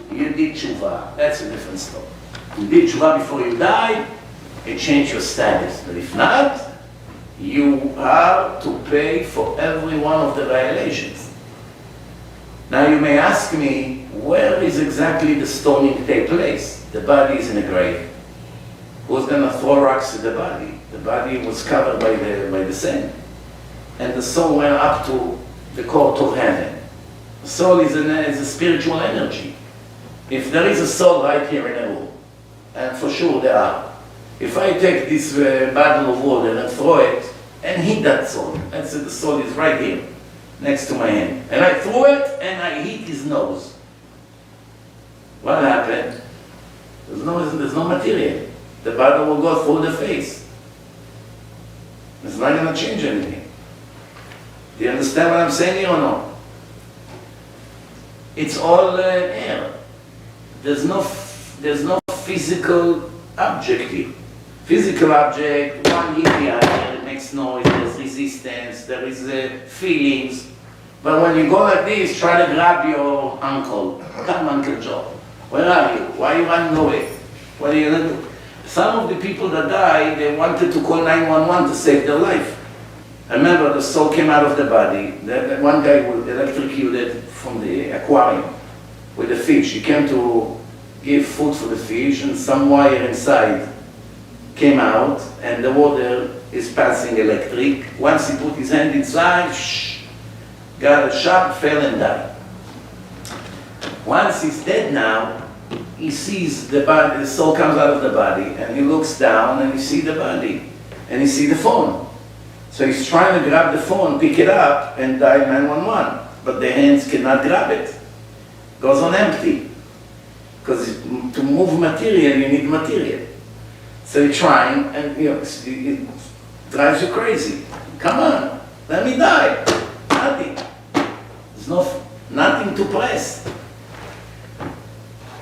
you did tshuva. That's a different story. You did tshuva before you died, it changed your status. But if not, you are to pay for every one of the violations. Now you may ask me, where is exactly the stoning take place? The body is in a grave. Who's going to throw rocks at the body? The body was covered by the sand. And the soul went up to the court of heaven. The soul is a spiritual energy. If there is a soul right here in a room, and for sure there are, if I take this bottle of water and throw it and hit that soul. I said, the soul is right here, next to my hand. And I threw it, and I hit his nose. What happened? There's no material. The bottle will go through the face. It's not going to change anything. Do you understand what I'm saying here or no? It's all air. There's no physical objective. Physical object, one hit the other, it makes noise, there's resistance, there is feelings. But when you go like this, try to grab your uncle. Come, Uncle Joe. Where are you? Why are you running away? What are you going to do? Some of the people that died, they wanted to call 911 to save their life. I remember the soul came out of the body. The one guy was electrocuted from the aquarium with the fish. He came to give food for the fish, and some wire inside came out, and the water is passing electric. Once he put his hand inside, got a shock, fell and died. Once he's dead now, he sees the body, the soul comes out of the body, and he looks down and he sees the body, and he sees the phone. So he's trying to grab the phone, pick it up, and dial 911, but the hands cannot grab it. Goes on empty. Because to move material, you need material. So you're trying, and it drives you crazy. Come on, let me die. Nothing. There's nothing to press.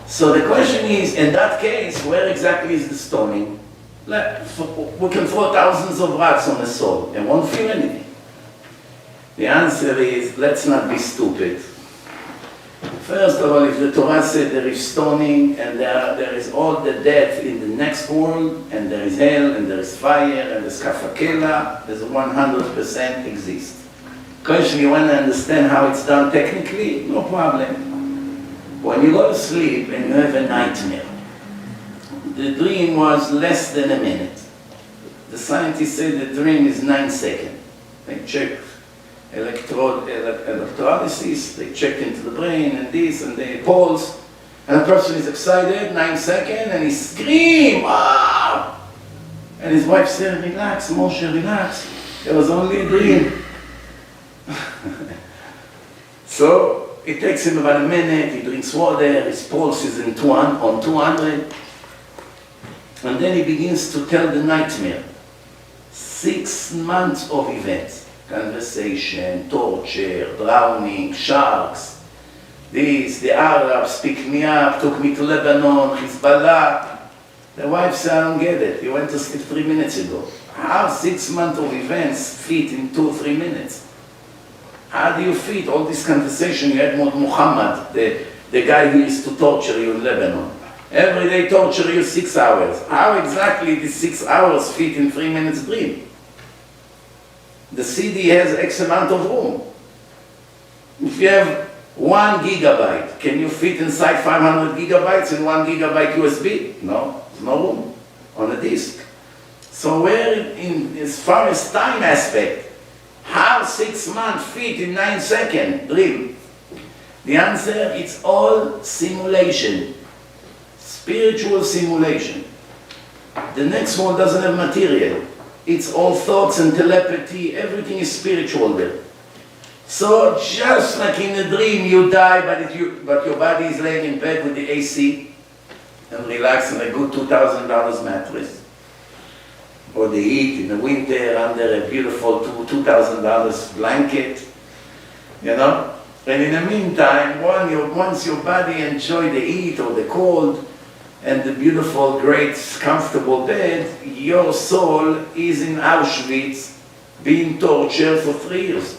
So the question is, in that case, where exactly is the stoning? We can throw thousands of rocks on the soul, and won't feel anything. The answer is, let's not be stupid. First of all, if the Torah said there is stoning, and there is all the death in the next world, and there is hell, and there is fire, and there's kafakela, there's 100% exist. Question, you want to understand how it's done technically? No problem. When you go to sleep and you have a nightmare, the dream was less than a minute. The scientists say the dream is 9 seconds. They check electrolysis, they check into the brain and this, and they pulse, and the person is excited, 9 seconds, and he screams, ah! And his wife said, relax, Moshe, relax. It was only a dream. So it takes him about a minute, he drinks water, his pulse is on 200, and then he begins to tell the nightmare. 6 months of events. Conversation, torture, drowning, sharks. The Arabs picked me up, took me to Lebanon, Hezbollah. The wife said, I don't get it. You went to sleep 3 minutes ago. How 6 months of events fit in 2 or 3 minutes? How do you fit all this conversation you had with Muhammad, the guy who used to torture you in Lebanon? Every day torture you 6 hours. How exactly these 6 hours fit in 3 minutes dream? The CD has X amount of room. If you have 1 gigabyte, can you fit inside 500 gigabytes in 1 gigabyte USB? No, there's no room on a disk. So where, as far as time aspect, how 6 months fit in 9 seconds dream? The answer, it's all simulation. Spiritual simulation. The next one doesn't have material. It's all thoughts and telepathy, everything is spiritual there. So just like in a dream you die, but your body is laying in bed with the AC and relaxed on a good $2,000 mattress. Or they eat in the winter under a beautiful $2,000 blanket, you know? And in the meantime, once your body enjoy the heat or the cold, and the beautiful, great, comfortable bed, your soul is in Auschwitz being tortured for 3 years.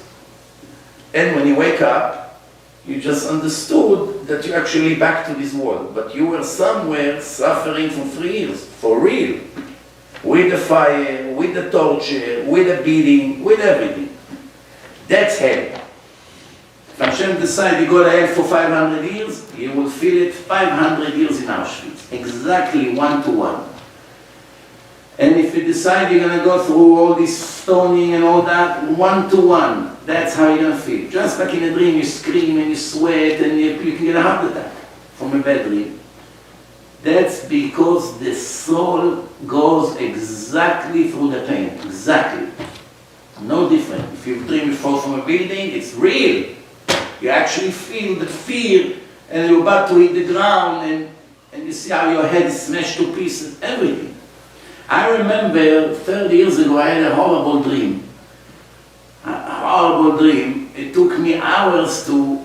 And when you wake up, you just understood that you're actually back to this world. But you were somewhere suffering for 3 years, for real. With the fire, with the torture, with the beating, with everything. That's hell. If Hashem decides you go to hell for 500 years, you will feel it 500 years in Auschwitz. Exactly 1 to 1. And if you decide you're going to go through all this stoning and all that, 1 to 1, that's how you're going to feel. Just like in a dream, you scream and you sweat and you can get a heart attack from a bad dream. That's because the soul goes exactly through the pain. Exactly. No different. If you dream you fall from a building, it's real. You actually feel the fear, and you're about to hit the ground, and you see how your head is smashed to pieces, everything. I remember 30 years ago I had a horrible dream. A horrible dream. It took me hours to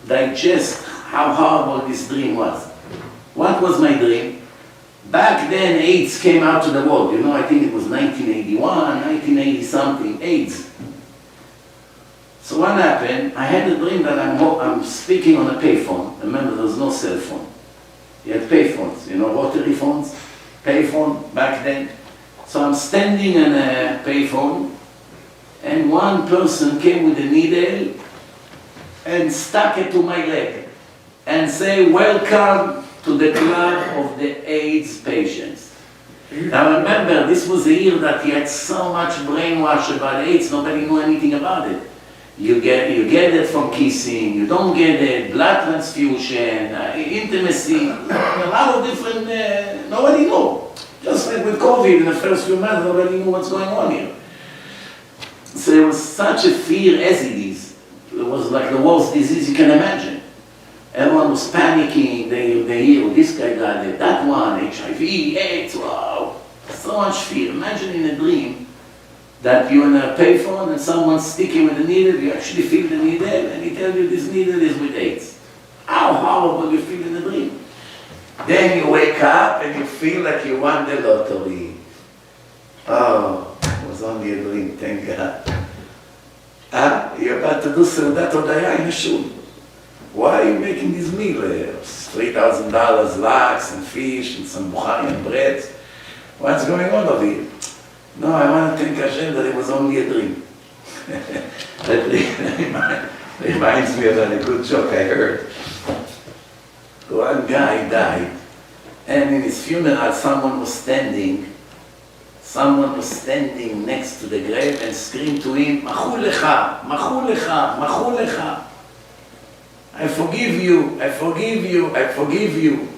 digest how horrible this dream was. What was my dream? Back then AIDS came out to the world. You know, I think it was 1981, 1980 something, AIDS. So what happened? I had a dream that I'm speaking on a payphone. Remember, there was no cell phone. You had payphones, you know, rotary phones, payphone back then. So I'm standing on a payphone, and one person came with a needle and stuck it to my leg and say, "Welcome to the club of the AIDS patients." Now remember, this was a year that you had so much brainwash about AIDS, nobody knew anything about it. You get it from kissing, you don't get it, blood transfusion, intimacy, a lot of different, nobody knew. Just like with COVID in the first few months, nobody knew what's going on here. So there was such a fear as it is. It was like the worst disease you can imagine. Everyone was panicking, they hear, this guy got it, that one, HIV, AIDS, wow. So much fear. Imagine in a dream that you're in a payphone and someone's sticking with a needle, you actually feel the needle, and he tells you this needle is with AIDS. How horrible you feel in the dream. Then you wake up and you feel like you won the lottery. Oh, it was only a dream, thank God. You're about to do Seudat Hodaya in a shul. Why are you making this meal? $3,000 lax and fish and some Bukharian bread. What's going on over here? No, I want to thank Hashem that it was only a dream. That reminds me of a good joke I heard. One guy died, and in his funeral someone was standing next to the grave and screamed to him, "Machu lecha, machu lecha, machu lecha. I forgive you, I forgive you, I forgive you."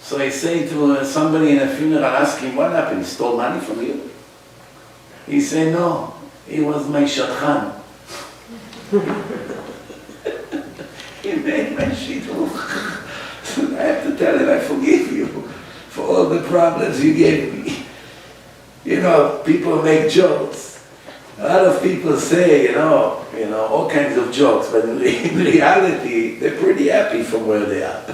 So I say to somebody in a funeral, ask him, "What happened? He stole money from you?" He said, "No, he was my shadchan." He made my shidduch. I have to tell him, "I forgive you for all the problems you gave me." You know, people make jokes. A lot of people say, you know, all kinds of jokes, but in reality, they're pretty happy from where they are.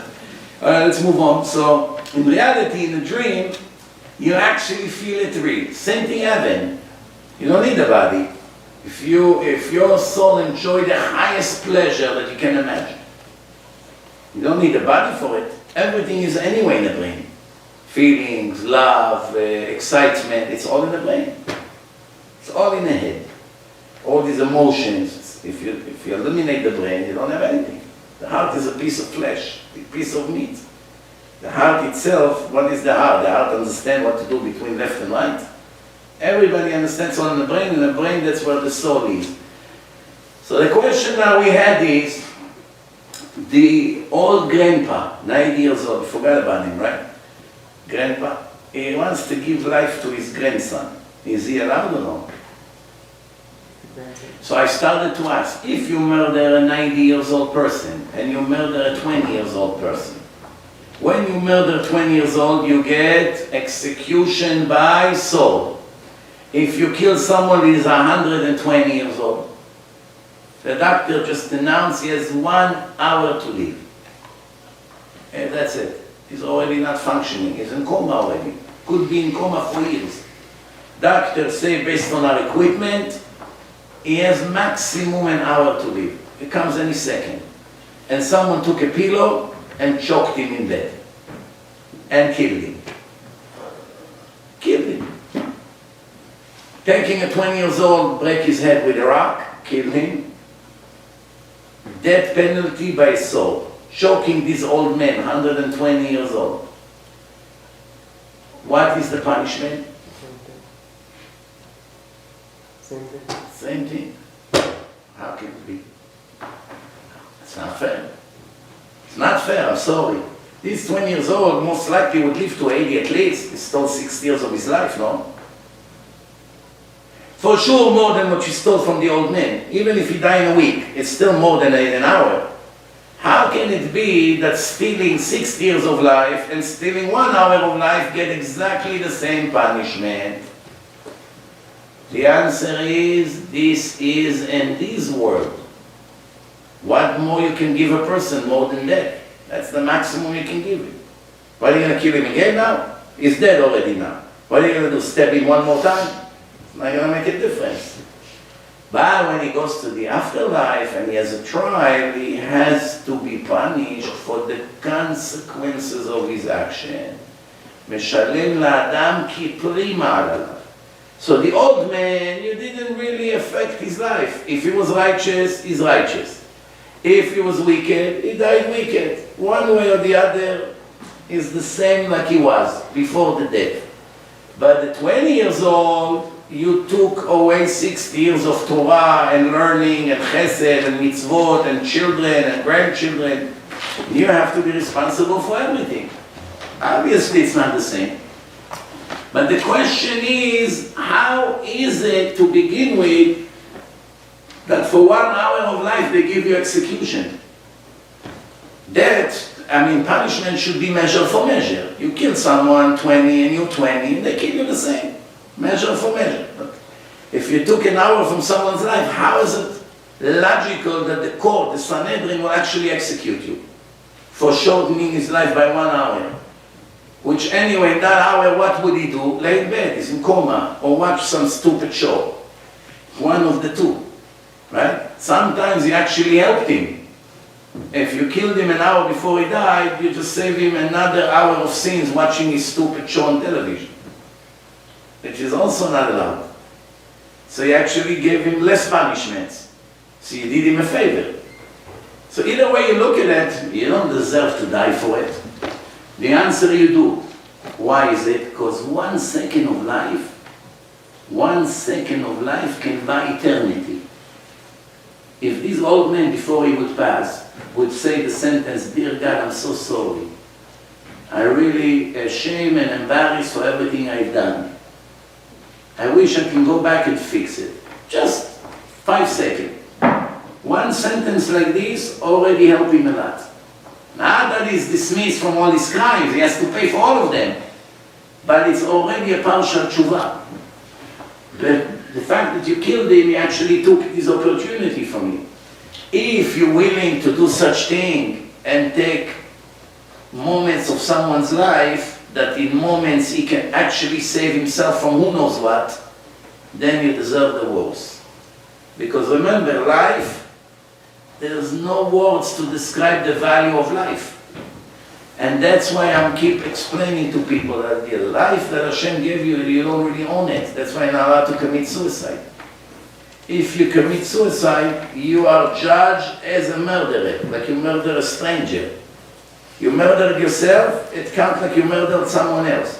All right, let's move on. So, in reality, in the dream, you actually feel it real. Same thing heaven. You don't need a body. If your soul enjoy the highest pleasure that you can imagine, you don't need a body for it. Everything is anyway in the brain. Feelings, love, excitement, it's all in the brain. It's all in the head. All these emotions, if you eliminate the brain, you don't have anything. The heart is a piece of flesh, a piece of meat. The heart itself, what is the heart? The heart understands what to do between left and right. Everybody understands all in the brain, and the brain, that's where the soul is. So the question that we had is, the old grandpa, 90 years old, forgot about him, right? Grandpa, he wants to give life to his grandson. Is he allowed or no? So I started to ask, if you murder a 90 years old person and you murder a 20 years old person, when you murder 20 years old, you get execution by sword. If you kill someone who is 120 years old, the doctor just announced he has 1 hour to live. And that's it. He's already not functioning. He's in coma already. Could be in coma for years. Doctors say, based on our equipment, he has maximum 1 hour to live. It comes any second. And someone took a pillow and choked him in bed. And killed him. Killed him. Taking a 20 years old, break his head with a rock, kill him. Death penalty by sword. Choking this old man, 120 years old. What is the punishment? Same thing. Same thing. How can it be? It's not fair. It's not fair, I'm sorry. This 20 years old most likely would live to 80 at least. He stole 6 years of his life, no? For sure more than what you stole from the old man. Even if you die in a week, it's still more than an hour. How can it be that stealing 6 years of life and stealing 1 hour of life get exactly the same punishment? The answer is, this is in this world. What more you can give a person more than that? That's the maximum you can give him. What are you going to kill him again now? He's dead already now. What are you going to do, stab him one more time? It's not going to make a difference. But when he goes to the afterlife and he has a trial, he has to be punished for the consequences of his action. משלם לאדם כפרי מעליו. So the old man, you didn't really affect his life. If he was righteous, he's righteous. If he was wicked, he died wicked. One way or the other is the same like he was before the death. But at 20 years old, you took away 6 years of Torah and learning and chesed and mitzvot and children and grandchildren. You have to be responsible for everything. Obviously, it's not the same. But the question is, how is it to begin with that for 1 hour of life they give you execution? Punishment should be measure for measure. You kill someone 20 and you 20 and they kill you the same. Measure for measure. But if you took an hour from someone's life, how is it logical that the court, the Sanhedrin, will actually execute you for shortening his life by 1 hour? Which anyway, in that hour, what would he do? Lay in bed, he's in coma, or watch some stupid show. One of the two, right? Sometimes he actually helped him. If you killed him an hour before he died, you just save him another hour of sins watching his stupid show on television, which is also not allowed. So you actually gave him less punishments. So you did him a favor. So either way you look at it, you don't deserve to die for it. The answer, you do. Why is it? Because 1 second of life, 1 second of life can buy eternity. If this old man, before he would pass, would say the sentence, "Dear God, I'm so sorry. I really ashamed and embarrassed for everything I've done. I wish I can go back and fix it." Just 5 seconds. 1 sentence like this already helped him a lot. Not that he's dismissed from all his crimes, he has to pay for all of them. But it's already a partial tshuva. The fact that you killed him, he actually took this opportunity from you. If you're willing to do such thing and take moments of someone's life, that in moments he can actually save himself from who knows what, then you deserve the worst. Because remember, life, there's no words to describe the value of life. And that's why I keep explaining to people that the life that Hashem gave you, you don't really own it. That's why you're not allowed to commit suicide. If you commit suicide, you are judged as a murderer, like you murder a stranger. You murdered yourself, it counts like you murdered someone else.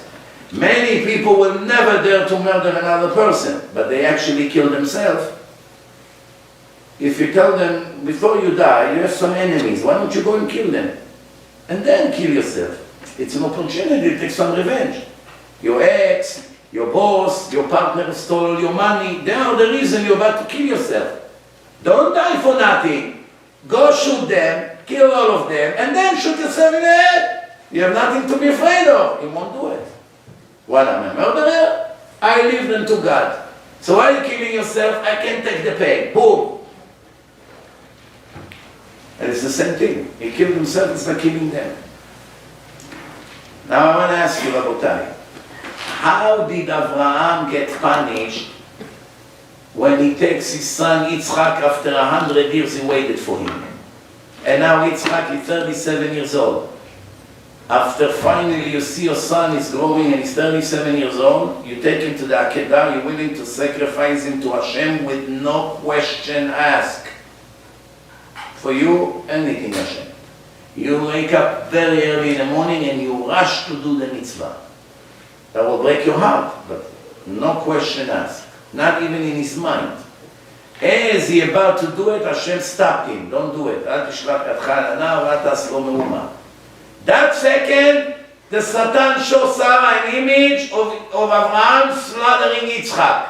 Many people will never dare to murder another person, but they actually kill themselves. If you tell them, before you die, you have some enemies, why don't you go and kill them? And then kill yourself. It's an opportunity to take some revenge. Your ex, your boss, your partner who stole all your money, they are the reason you're about to kill yourself. Don't die for nothing. Go shoot them, kill all of them, and then shoot yourself in the head. You have nothing to be afraid of. You won't do it. What, am I a murderer? I leave them to God. So why are you killing yourself? I can't take the pain. Boom. And it's the same thing. He killed himself, it's like killing them. Now I want to ask you, Rabotai, how did Abraham get punished when he takes his son Yitzchak after 100 years he waited for him? And now Yitzchak is 37 years old. After finally you see your son is growing and he's 37 years old, you take him to the Akedah, you're willing to sacrifice him to Hashem with no question asked. For you, anything Hashem. You wake up very early in the morning and you rush to do the mitzvah. That will break your heart, but no question asked. Not even in his mind. As he about to do it, Hashem stopped him. Don't do it. Al tishlach yadcha lanav, al tas lo meuma. That second, the Satan shows Sarah an image of Abraham slaughtering Yitzchak.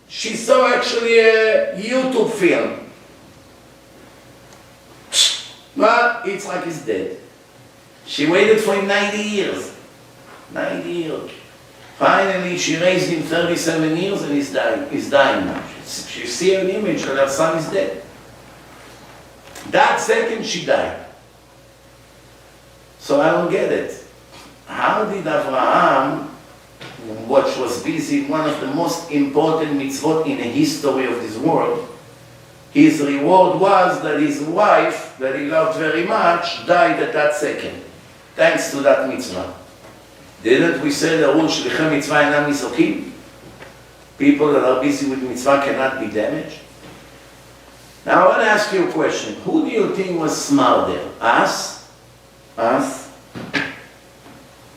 she saw actually a YouTube film. Well, it's like he's dead. She waited for him 90 years. 90 years. Finally, she raised him 37 years and he's dying. He's dying now. She see an image that her son is dead. That second she died. So I don't get it. How did Abraham, which was busy in one of the most important mitzvot in the history of this world, his reward was that his wife, that he loved very much, died at that second, thanks to that mitzvah. Didn't we say the rule, shlichei mitzvah einam nizokim? People that are busy with mitzvah cannot be damaged. Now I want to ask you a question. Who do you think was smarter? Us?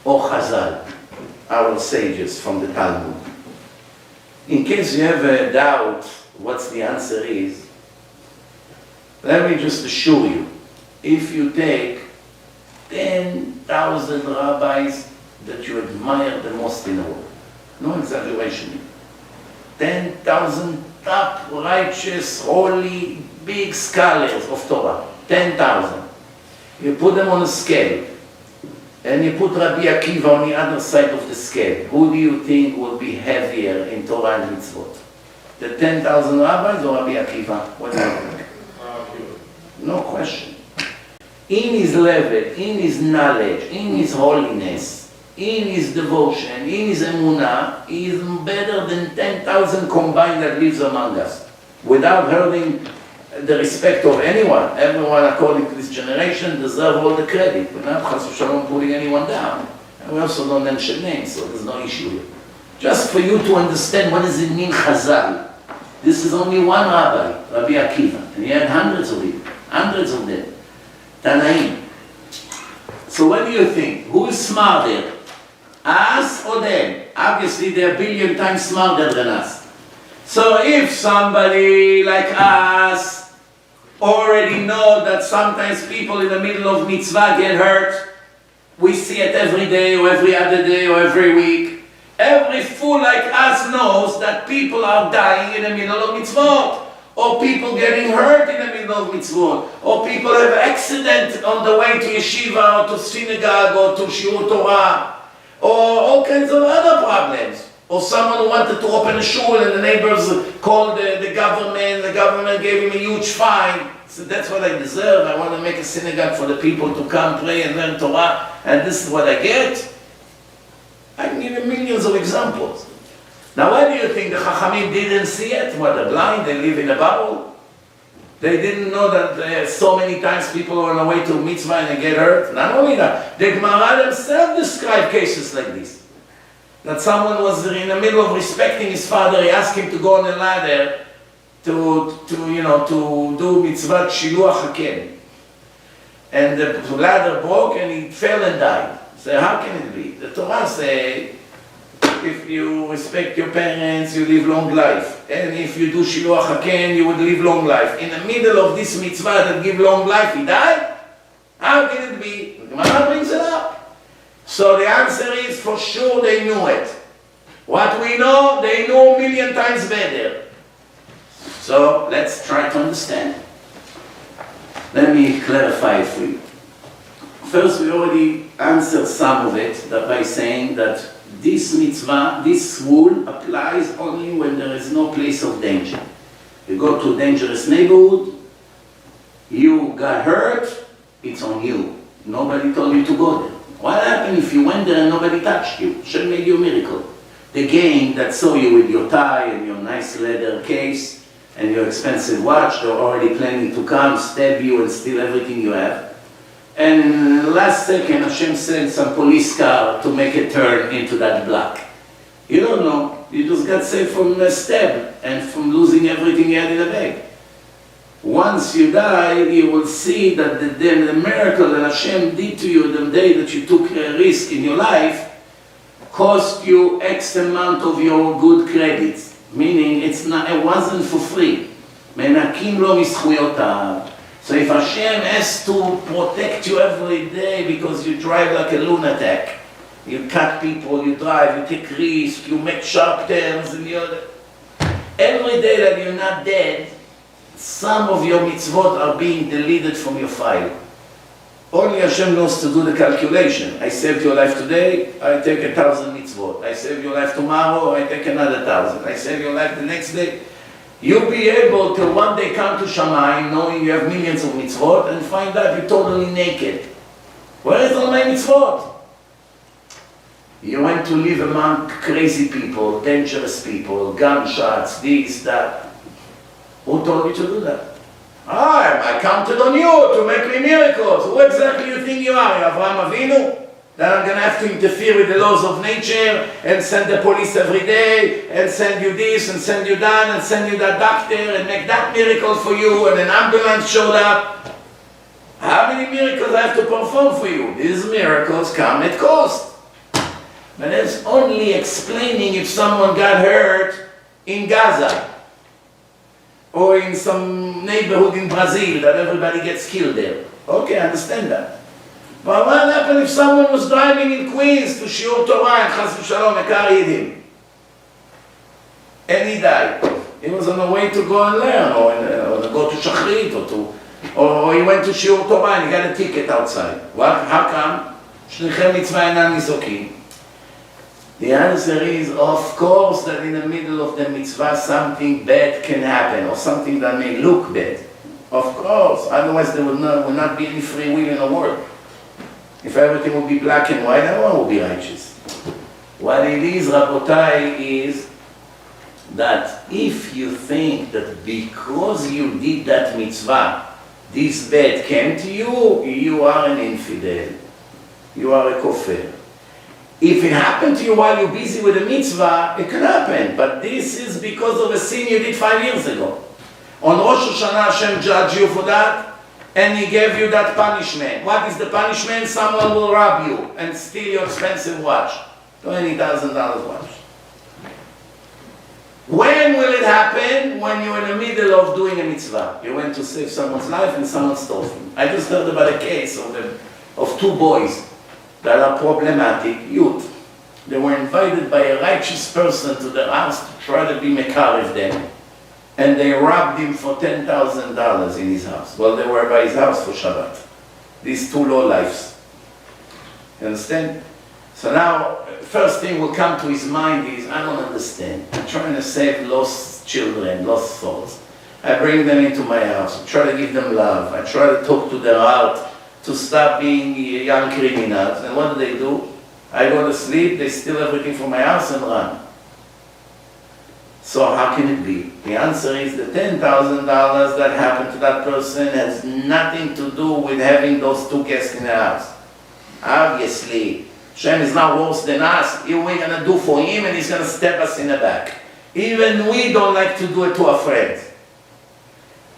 Or Chazal? Our sages from the Talmud? In case you have a doubt what the answer is, let me just assure you, if you take 10,000 rabbis that you admire the most in the world, no exaggeration, 10,000 top, righteous, holy, big scholars of Torah, 10,000. You put them on a scale, and you put Rabbi Akiva on the other side of the scale. Who do you think will be heavier in Torah and mitzvot? The 10,000 rabbis or Rabbi Akiva? What do you think? No question. In his level, in his knowledge, in his holiness, in his devotion, in his emunah, he is better than 10,000 combined that lives among us, without hurting the respect of anyone. Everyone, according to this generation, deserve all the credit. We're not chas v'shalom putting anyone down. And we also don't mention names, so there's no issue here. Just for you to understand what does it mean Chazal. This is only one rabbi, Rabbi Akiva, and he had hundreds of them. Tanaim. So what do you think? Who is smarter? Us or them? Obviously they're a billion times smarter than us. So if somebody like us already know that sometimes people in the middle of mitzvah get hurt, we see it every day or every other day or every week. Every fool like us knows that people are dying in the middle of mitzvot, or people getting hurt in the middle of mitzvot, or people have accident on the way to yeshiva or to synagogue or to shiur Torah, or all kinds of other problems. Or someone who wanted to open a shul and the neighbors called the government gave him a huge fine. So that's what I deserve. I want to make a synagogue for the people to come pray and learn Torah, and this is what I get. I can give you millions of examples. Now why do you think the Chachamim didn't see it? What, they're blind? They live in a bubble? They didn't know that so many times people are on the way to mitzvah and they get hurt? Not only that, the Gemara themselves describe cases like this. That someone was in the middle of respecting his father, he asked him to go on a ladder to do mitzvah shiluach haken. And the ladder broke and he fell and died. So how can it be? The Torah says, if you respect your parents, you live long life. And if you do shiluach haken, you would live long life. In the middle of this mitzvah that give long life, he died? How can it be? The Gemara brings it up. So the answer is, for sure they knew it. What we know, they know a million times better. So let's try to understand. Let me clarify it for you. First, we already answered some of it by saying that this mitzvah, this rule applies only when there is no place of danger. You go to a dangerous neighborhood, you got hurt, it's on you. Nobody told you to go there. What happened if you went there and nobody touched you? Should have made you a miracle. The gang that saw you with your tie and your nice leather case and your expensive watch, they're already planning to come, stab you and steal everything you have. And last second, Hashem sent some police car to make a turn into that block. You don't know. You just got saved from a stab and from losing everything you had in the bag. Once you die, you will see that the miracle that Hashem did to you the day that you took a risk in your life cost you X amount of your good credits. Meaning it wasn't for free. Menakim lo mischuyotav. So if Hashem has to protect you every day because you drive like a lunatic, you cut people, you drive, you take risks, you make sharp turns, and Every day that you're not dead, some of your mitzvot are being deleted from your file. Only Hashem knows to do the calculation. I saved your life today, I take 1,000 mitzvot. I save your life tomorrow, I take another 1,000. I save your life the next day. You'll be able to one day come to Shammai knowing you have millions of mitzvot and find out you're totally naked. Where is all my mitzvot? You went to live among crazy people, dangerous people, gunshots, this, that. Who told you to do that? I counted on you to make me miracles. Who exactly you think you are? Avraham Avinu? That I'm going to have to interfere with the laws of nature and send the police every day and send you this and send you that and send you that doctor and make that miracle for you and an ambulance showed up. How many miracles I have to perform for you? These miracles come at cost. But that's only explaining if someone got hurt in Gaza or in some neighborhood in Brazil that everybody gets killed there. Okay, I understand that. But what happened if someone was driving in Queens to Shiur Torah and Chas v'Shalom, a car hit him? And he died. He was on the way to go and learn, or to go to Shachrit, or he went to Shiur Torah and he got a ticket outside. What? How come? Shlichem mitzvah einam nizokim. The answer is, of course, that in the middle of the mitzvah something bad can happen, or something that may look bad. Of course, otherwise there would not be any free will in the world. If everything would be black and white, everyone would be righteous. What it is, Rabotai, is that if you think that because you did that mitzvah, this bad came to you, you are an infidel. You are a kofir. If it happened to you while you're busy with a mitzvah, it can happen. But this is because of a sin you did 5 years ago. On Rosh Hashanah, Hashem judged you for that, and He gave you that punishment. What is the punishment? Someone will rob you and steal your expensive watch. $20,000 watch. When will it happen? When you're in the middle of doing a mitzvah. You went to save someone's life and someone stole from you. I just heard about a case of 2 boys that are problematic youth. They were invited by a righteous person to their house to try to be mekar with them. And they robbed him for $10,000 in his house. Well, they were by his house for Shabbat. These 2 lowlifes. You understand? So now, first thing will come to his mind is, I don't understand. I'm trying to save lost children, lost souls. I bring them into my house. I try to give them love. I try to talk to their heart to stop being young criminals. And what do? I go to sleep, they steal everything from my house and run. So how can it be? The answer is the $10,000 that happened to that person has nothing to do with having those 2 guests in the house. Obviously, Hashem is not worse than us. We're going to do for Him and He's going to stab us in the back. Even we don't like to do it to our friends.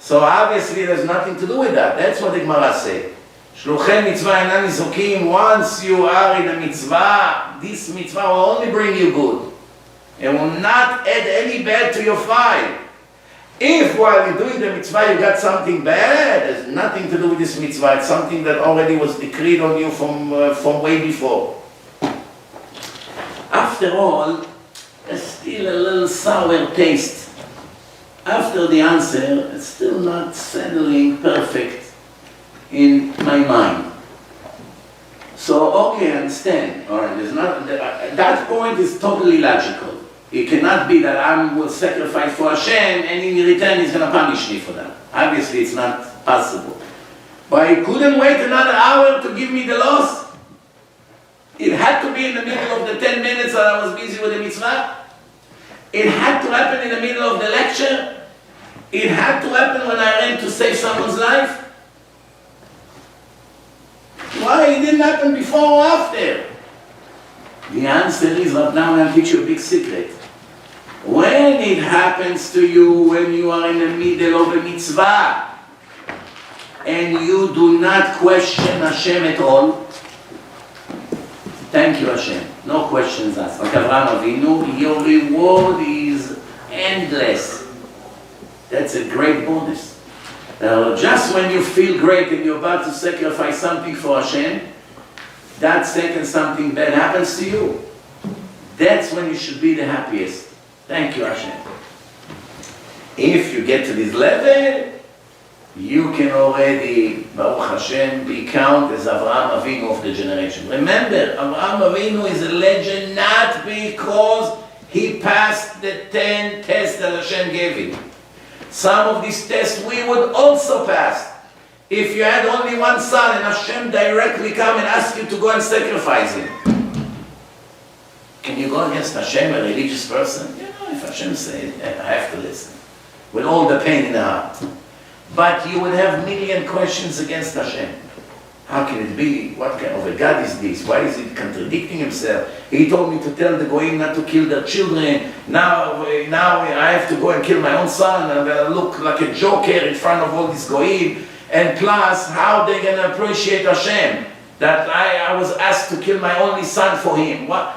So obviously there's nothing to do with that. That's what the Gemara says. Shluchei mitzvah einam nizokim. Once you are in a mitzvah, this mitzvah will only bring you good. It will not add any bad to your file. If while you're doing the mitzvah you got something bad, there's nothing to do with this mitzvah. It's something that already was decreed on you from way before. After all, there's still a little sour taste. After the answer, it's still not settling perfect in my mind. So, okay, I understand. All right, there's not, that point is totally logical. It cannot be that I will sacrifice for Hashem and in return He's going to punish me for that. Obviously, it's not possible. But He couldn't wait another hour to give me the loss. It had to be in the middle of the 10 minutes that I was busy with the mitzvah. It had to happen in the middle of the lecture. It had to happen when I ran to save someone's life. Why it didn't happen before or after? The answer is, right now I'll teach you a big secret. When it happens to you, when you are in the middle of a mitzvah, and you do not question Hashem at all, thank you Hashem, no questions asked. Like Avraham Avinu, your reward is endless. That's a great bonus. Just when you feel great and you're about to sacrifice something for Hashem, that second something bad happens to you. That's when you should be the happiest. Thank you, Hashem. If you get to this level, you can already, Baruch Hashem, be counted as Avraham Avinu of the generation. Remember, Avraham Avinu is a legend not because he passed the 10 tests that Hashem gave him. Some of these tests we would also pass. If you had only one son and Hashem directly come and ask you to go and sacrifice him. Can you go against Hashem, a religious person? You know, if Hashem says, I have to listen. With all the pain in the heart. But you would have million questions against Hashem. How can it be? What kind of a God is this? Why is he contradicting himself? He told me to tell the Goyim not to kill their children. Now I have to go and kill my own son. I'm going to look like a joker in front of all these Goyim. And plus, how they going to appreciate Hashem? That I was asked to kill my only son for him. What?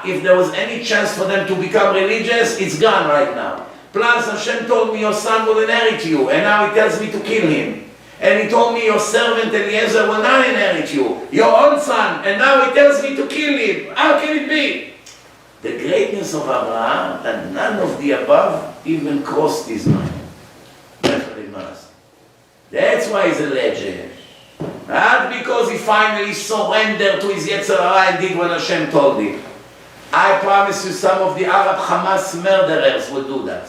If there was any chance for them to become religious, it's gone right now. Plus, Hashem told me your son will inherit you, and now he tells me to kill him. And he told me your servant Eliezer will not inherit you, your own son, and now he tells me to kill him. How can it be? The greatness of Abraham, that none of the above even crossed his mind. That's what it must. That's why he's a legend. Not because he finally surrendered to his Yetzer Hara and did what Hashem told him. I promise you some of the Arab Hamas murderers will do that.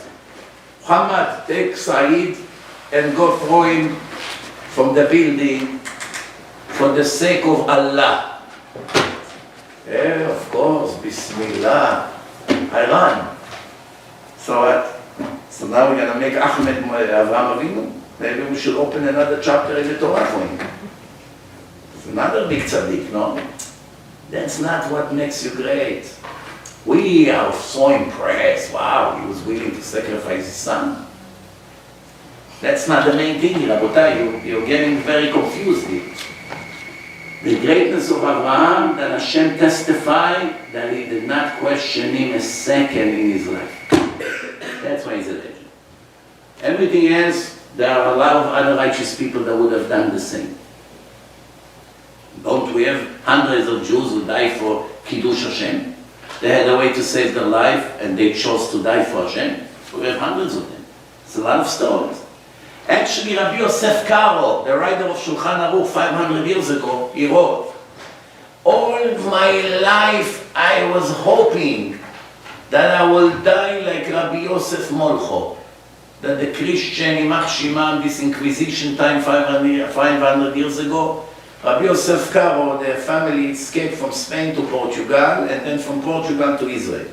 Muhammad, take Saeed and go throw him from the building for the sake of Allah. Yeah, of course, Bismillah. I run. So what? So now we're going to make Ahmed Avraham Avinu? Maybe we should open another chapter in the Torah for him. It's another big tzaddik, no? That's not what makes you great. We are so impressed. Wow, he was willing to sacrifice his son. That's not the main thing, Rabotai. You're getting very confused here. The greatness of Abraham, that Hashem testified that he did not question him a second in his life. That's why he's a legend. Everything else, there are a lot of other righteous people that would have done the same. Don't we have hundreds of Jews who died for Kiddush Hashem? They had a way to save their life and they chose to die for Hashem. We have hundreds of them. It's a lot of stories. Actually, Rabbi Yosef Karo, the writer of Shulchan Aruch 500 years ago, he wrote, all my life I was hoping that I will die like Rabbi Yosef Molcho, that the Christian Imach Shimam, this Inquisition time 500 years ago, Rabbi Yosef Karo, their family escaped from Spain to Portugal and then from Portugal to Israel.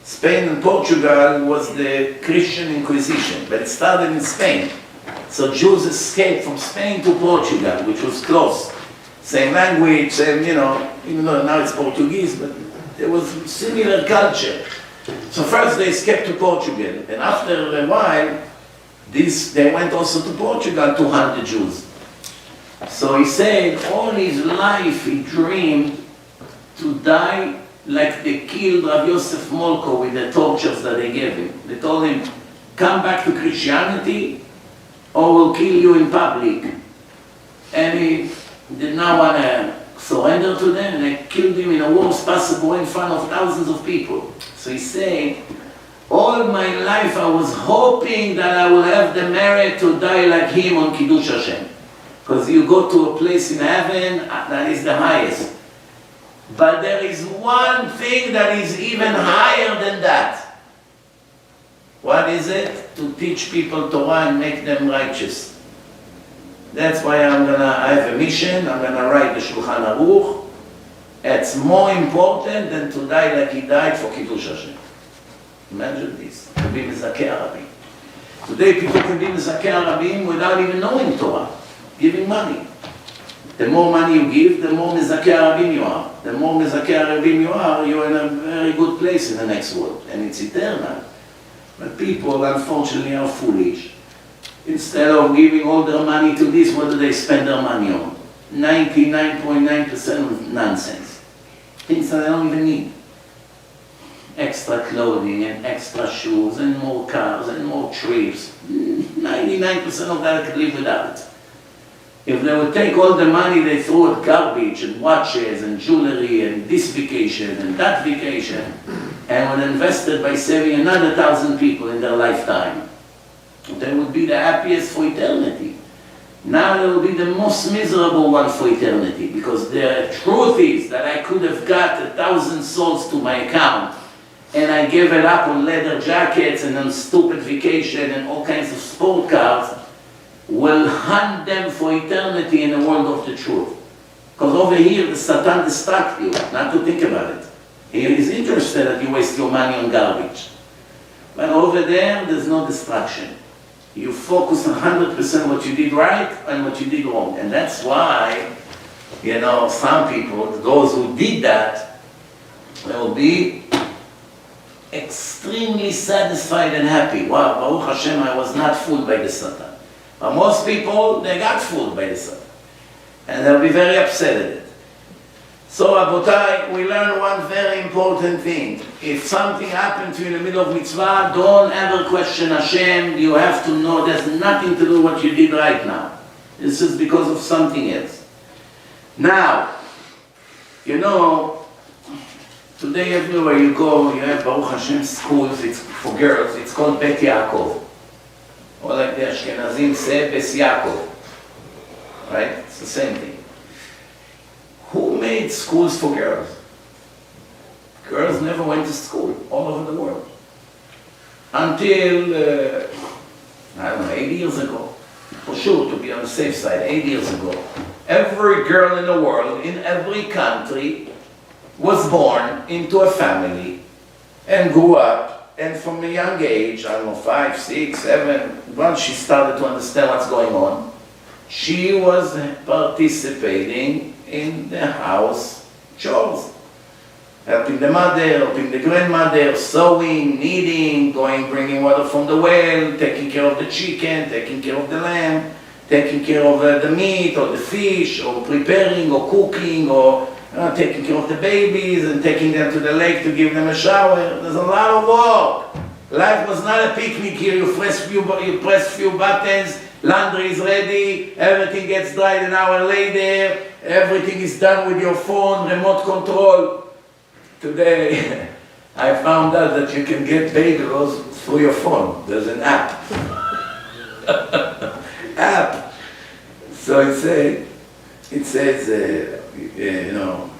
Spain and Portugal was the Christian Inquisition, but it started in Spain. So Jews escaped from Spain to Portugal, which was close. Same language, same, even though now it's Portuguese, but there was similar culture. So first they escaped to Portugal, and after a while, they went also to Portugal, 200 Jews. So he said all his life he dreamed to die like they killed Rabbi Yosef Molko with the tortures that they gave him. They told him, come back to Christianity or we'll kill you in public. And he did not want to surrender to them, and they killed him in the worst possible way in front of thousands of people. So he said, all my life I was hoping that I will have the merit to die like him on Kiddush Hashem. Because you go to a place in heaven that is the highest. But there is one thing that is even higher than that. What is it? To teach people Torah and make them righteous. That's why I have a mission. I'm going to write the Shulchan Aruch. It's more important than to die like he died for Kiddush Hashem. Imagine this. To be Mizrachi Arabim. Today people can be Mizrachi Arabim without even knowing Torah. Giving money. The more money you give, the more Mizrachi Arabim you are. The more Mizrachi Arabim you are, you're in a very good place in the next world. And it's eternal. But people, unfortunately, are foolish. Instead of giving all their money to this, what do they spend their money on? 99.9% of nonsense. Things that they don't even need. Extra clothing and extra shoes and more cars and more trips. 99% of that I could live without. If they would take all the money they threw at garbage and watches and jewelry and this vacation and that vacation and would invest it by saving another 1,000 people in their lifetime, they would be the happiest for eternity. Now they will be the most miserable one for eternity, because the truth is that I could have got 1,000 souls to my account, and I gave it up on leather jackets and on stupid vacation and all kinds of sport cars, will hunt them for eternity in the world of the truth. Because over here, the Satan distracts you, not to think about it. He is interested that you waste your money on garbage. But over there, there's no distraction. You focus 100% what you did right and what you did wrong. And that's why, you know, some people, those who did that, will be extremely satisfied and happy. Wow, Baruch Hashem, I was not fooled by the Satan. But most people, they got fooled by the Satan. And they'll be very upset at it. So, Abotai, we learn one very important thing. If something happened to you in the middle of mitzvah, don't ever question Hashem. You have to know there's nothing to do with what you did right now. This is because of something else. Now, you know, today everywhere you go, you have Baruch Hashem schools. It's for girls. It's called Bet Yaakov. Or like the Ashkenazim say, Bes Yaakov. Right? It's the same thing. Who made schools for girls? Girls never went to school all over the world. Until, I don't know, 8 years ago. For sure, to be on the safe side, 8 years ago. Every girl in the world, in every country, was born into a family and grew up. And from a young age, I don't know, 5, 6, 7, once she started to understand what's going on, she was participating in the house chores. Helping the mother, helping the grandmother, sewing, kneading, going, bringing water from the well, taking care of the chicken, taking care of the lamb, taking care of the meat or the fish, or preparing or cooking, or taking care of the babies and taking them to the lake to give them a shower. There's a lot of work. Life was not a picnic here. You press few buttons, laundry is ready, everything gets dried an hour later, everything is done with your phone, remote control. Today, I found out that you can get bagels through your phone. There's an app. App. So it says, you know,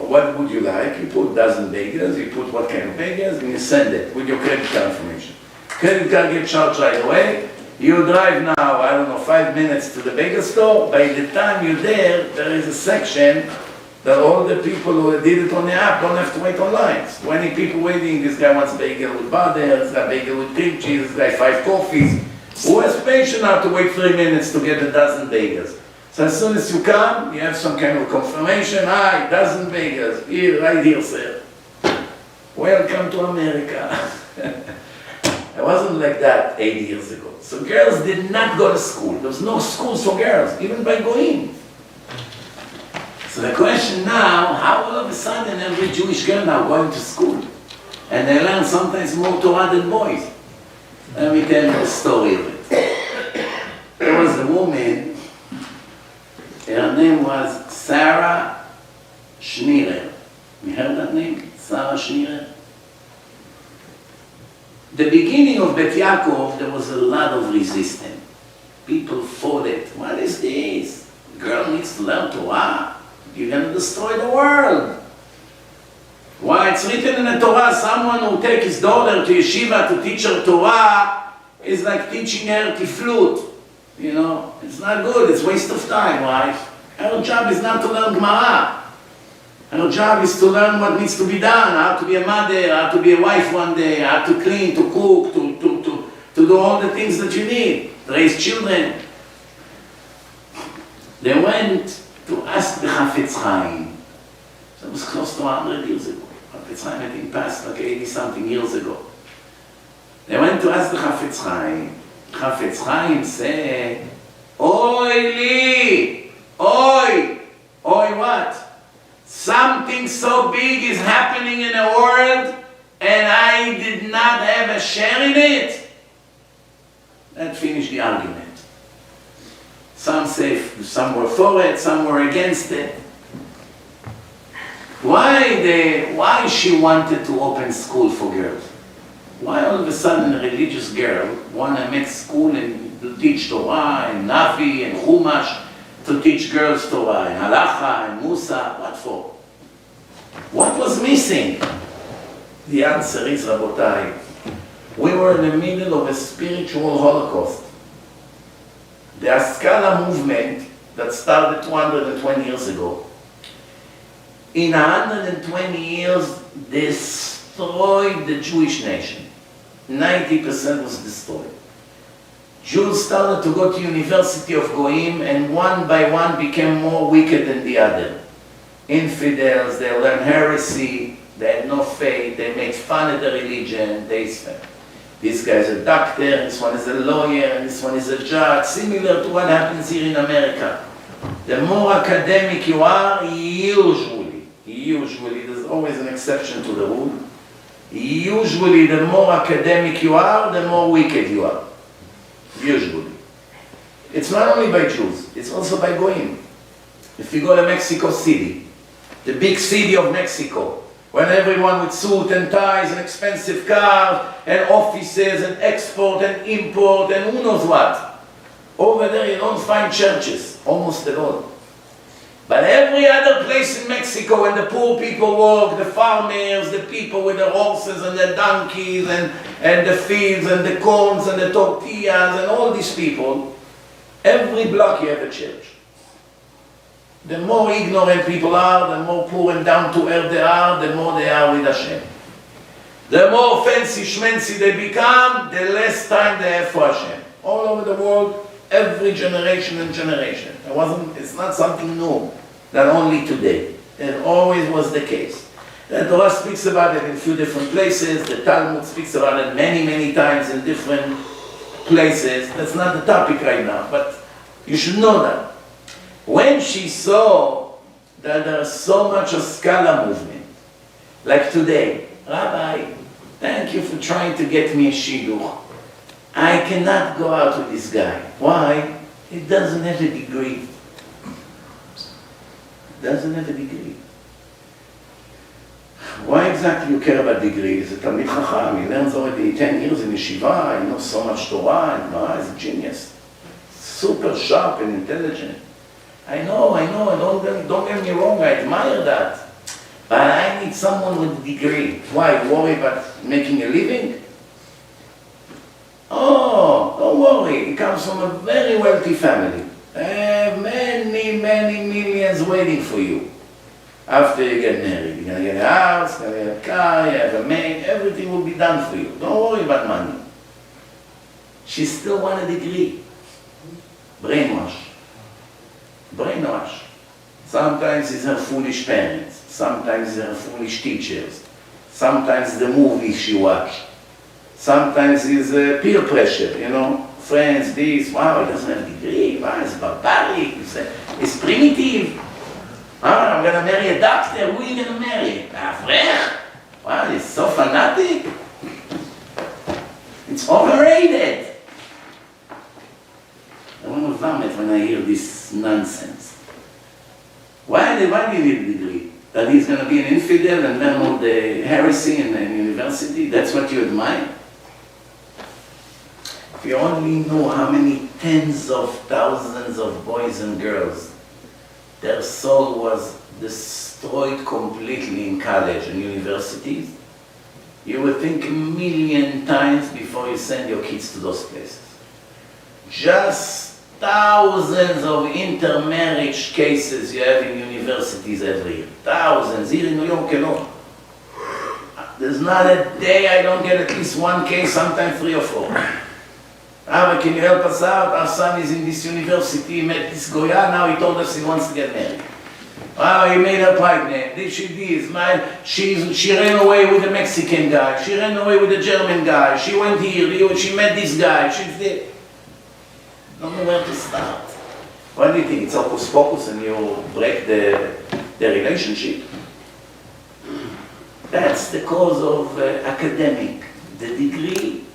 what would you like? You put dozen bagels, you put what kind of bagels, and you send it with your credit card information. Credit card gets charged right away. You drive now, I don't know, 5 minutes to the bagel store. By the time you're there, there is a section that all the people who did it on the app don't have to wait on lines. 20 people waiting, this guy wants bagel with butter, this guy bagel with cream cheese, this guy 5 coffees. Who has patience now to wait 3 minutes to get a dozen bagels? So as soon as you come, you have some kind of confirmation. Hi, dozen bagels, here, right here, sir. Welcome to America. It wasn't like that 8 years ago. So girls did not go to school. There was no schools for girls, even by going. So the question now, how all of a sudden every Jewish girl now going to school? And they learn sometimes more Torah than boys. Let me tell you a story of it. There was a woman, her name was Sarah Schneerer. You heard that name? Sarah Schneerer? The beginning of Bet Yaakov, there was a lot of resistance. People fought it. What is this? A girl needs to learn Torah? You're going to destroy the world. Why? It's written in the Torah, someone who takes his daughter to yeshiva to teach her Torah is like teaching her tiflut. You know, it's not good, it's a waste of time. Why? Her job is not to learn Gemara. Her job is to learn what needs to be done, how to be a mother, how to be a wife one day, how to clean, to cook, to do all the things that you need, to raise children. They went to ask the Chafetz Chaim. That was close to 100 years ago. Chafetz Chaim, I think, passed like 80-something years ago. They went to ask the Chafetz Chaim. Chafetz Chaim said, Oy li! Oy! Oy what? Something so big is happening in the world and I did not have a share in it? That finished the argument. Some say, some were for it, some were against it. Why she wanted to open school for girls? Why all of a sudden a religious girl want to make school and to teach Torah and Navi and Chumash, to teach girls Torah and Halacha and Musa? What for? What was missing? The answer is, Rabotai, we were in the middle of a spiritual holocaust. The Haskalah movement that started 220 years ago, in 120 years destroyed the Jewish nation. 90% was destroyed. Jews started to go to University of Goyim, and one by one became more wicked than the other. Infidels, they learned heresy, they had no faith, they made fun of the religion, this guy is a doctor, this one is a lawyer, and this one is a judge, similar to what happens here in America. The more academic you are, usually, there's always an exception to the rule, usually the more academic you are, the more wicked you are. Usually. It's not only by Jews, it's also by Goyim. If you go to Mexico City, the big city of Mexico, when everyone with suit and ties and expensive cars and offices and export and import and who knows what. Over there you don't find churches, almost at all. But every other place in Mexico, when the poor people walk, the farmers, the people with the horses and the donkeys and the fields and the corns and the tortillas and all these people, every block you have a church. The more ignorant people are, the more poor and down to earth they are, the more they are with Hashem. The more fancy schmancy they become, the less time they have for Hashem. All over the world, every generation and generation. It's not something new, that only today. It always was the case. The Torah speaks about it in a few different places. The Talmud speaks about it many, many times in different places. That's not the topic right now, but you should know that. When she saw that there's so much Haskalah movement, like today, Rabbi, thank you for trying to get me a shidduch. I cannot go out with this guy. Why? He doesn't have a degree. Doesn't have a degree. Why exactly you care about degree? He's a Talmid Chacham. He learns already 10 years in yeshiva. He knows so much Torah and Gemara. He's a genius. Super sharp and intelligent. I know, don't get me wrong, I admire that. But I need someone with a degree. Why? Worry about making a living? Oh, don't worry. He comes from a very wealthy family. Many, many millions waiting for you. After you get married, you're going to get a house, you're going to get a car, you have a maid, everything will be done for you. Don't worry about money. She still wants a degree. Brainwash. Brainwash. Sometimes it's her foolish parents. Sometimes it's her foolish teachers. Sometimes it's the movies she watched. Sometimes it's peer pressure, friends, this, wow, he doesn't have a degree, wow, it's barbaric, it's primitive. I'm going to marry a doctor, who are you going to marry? Avrech? Wow, he's so fanatic. It's overrated. I want to vomit when I hear this nonsense. Why do you need a degree? That he's going to be an infidel and learn all the heresy in the university? That's what you admire? If you only know how many tens of thousands of boys and girls, their soul was destroyed completely in college and universities, you would think a million times before you send your kids to those places. Just thousands of intermarriage cases you have in universities every year. Thousands, here in New York alone. There's not a day I don't get at least one case, sometimes 3 or 4. Rabbi, can you help us out? Our son is in this university, he met this Goya, now he told us he wants to get married. Wow, he made her pregnant. She ran away with a Mexican guy. She ran away with a German guy. She went here, she met this guy. She's there. Don't know where to start. What do you think? It's hocus pocus and you break the relationship? That's the cause of academic. The degree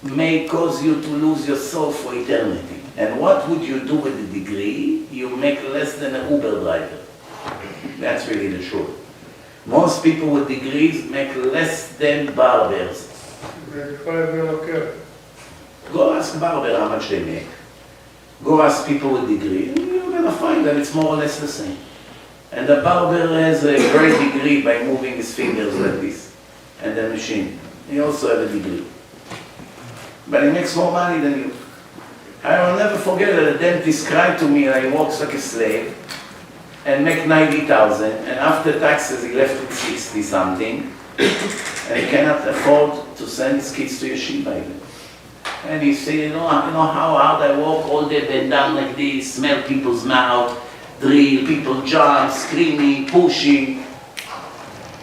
may cause you to lose your soul for eternity. And what would you do with the degree? You make less than an Uber driver. That's really the truth. Most people with degrees make less than barbers. Go ask barber how much they make. Go ask people with degree, and you're gonna find that it's more or less the same. And the barber has a great degree by moving his fingers like this, and the machine. He also has a degree. But he makes more money than you. I will never forget that a dentist cried to me that he works like a slave and make 90,000, and after taxes he left with 60 something, and he cannot afford to send his kids to yeshiva even. And he said, you know how hard I work all day, bend down like this, smell people's mouth, drill, people jump, screaming, pushing.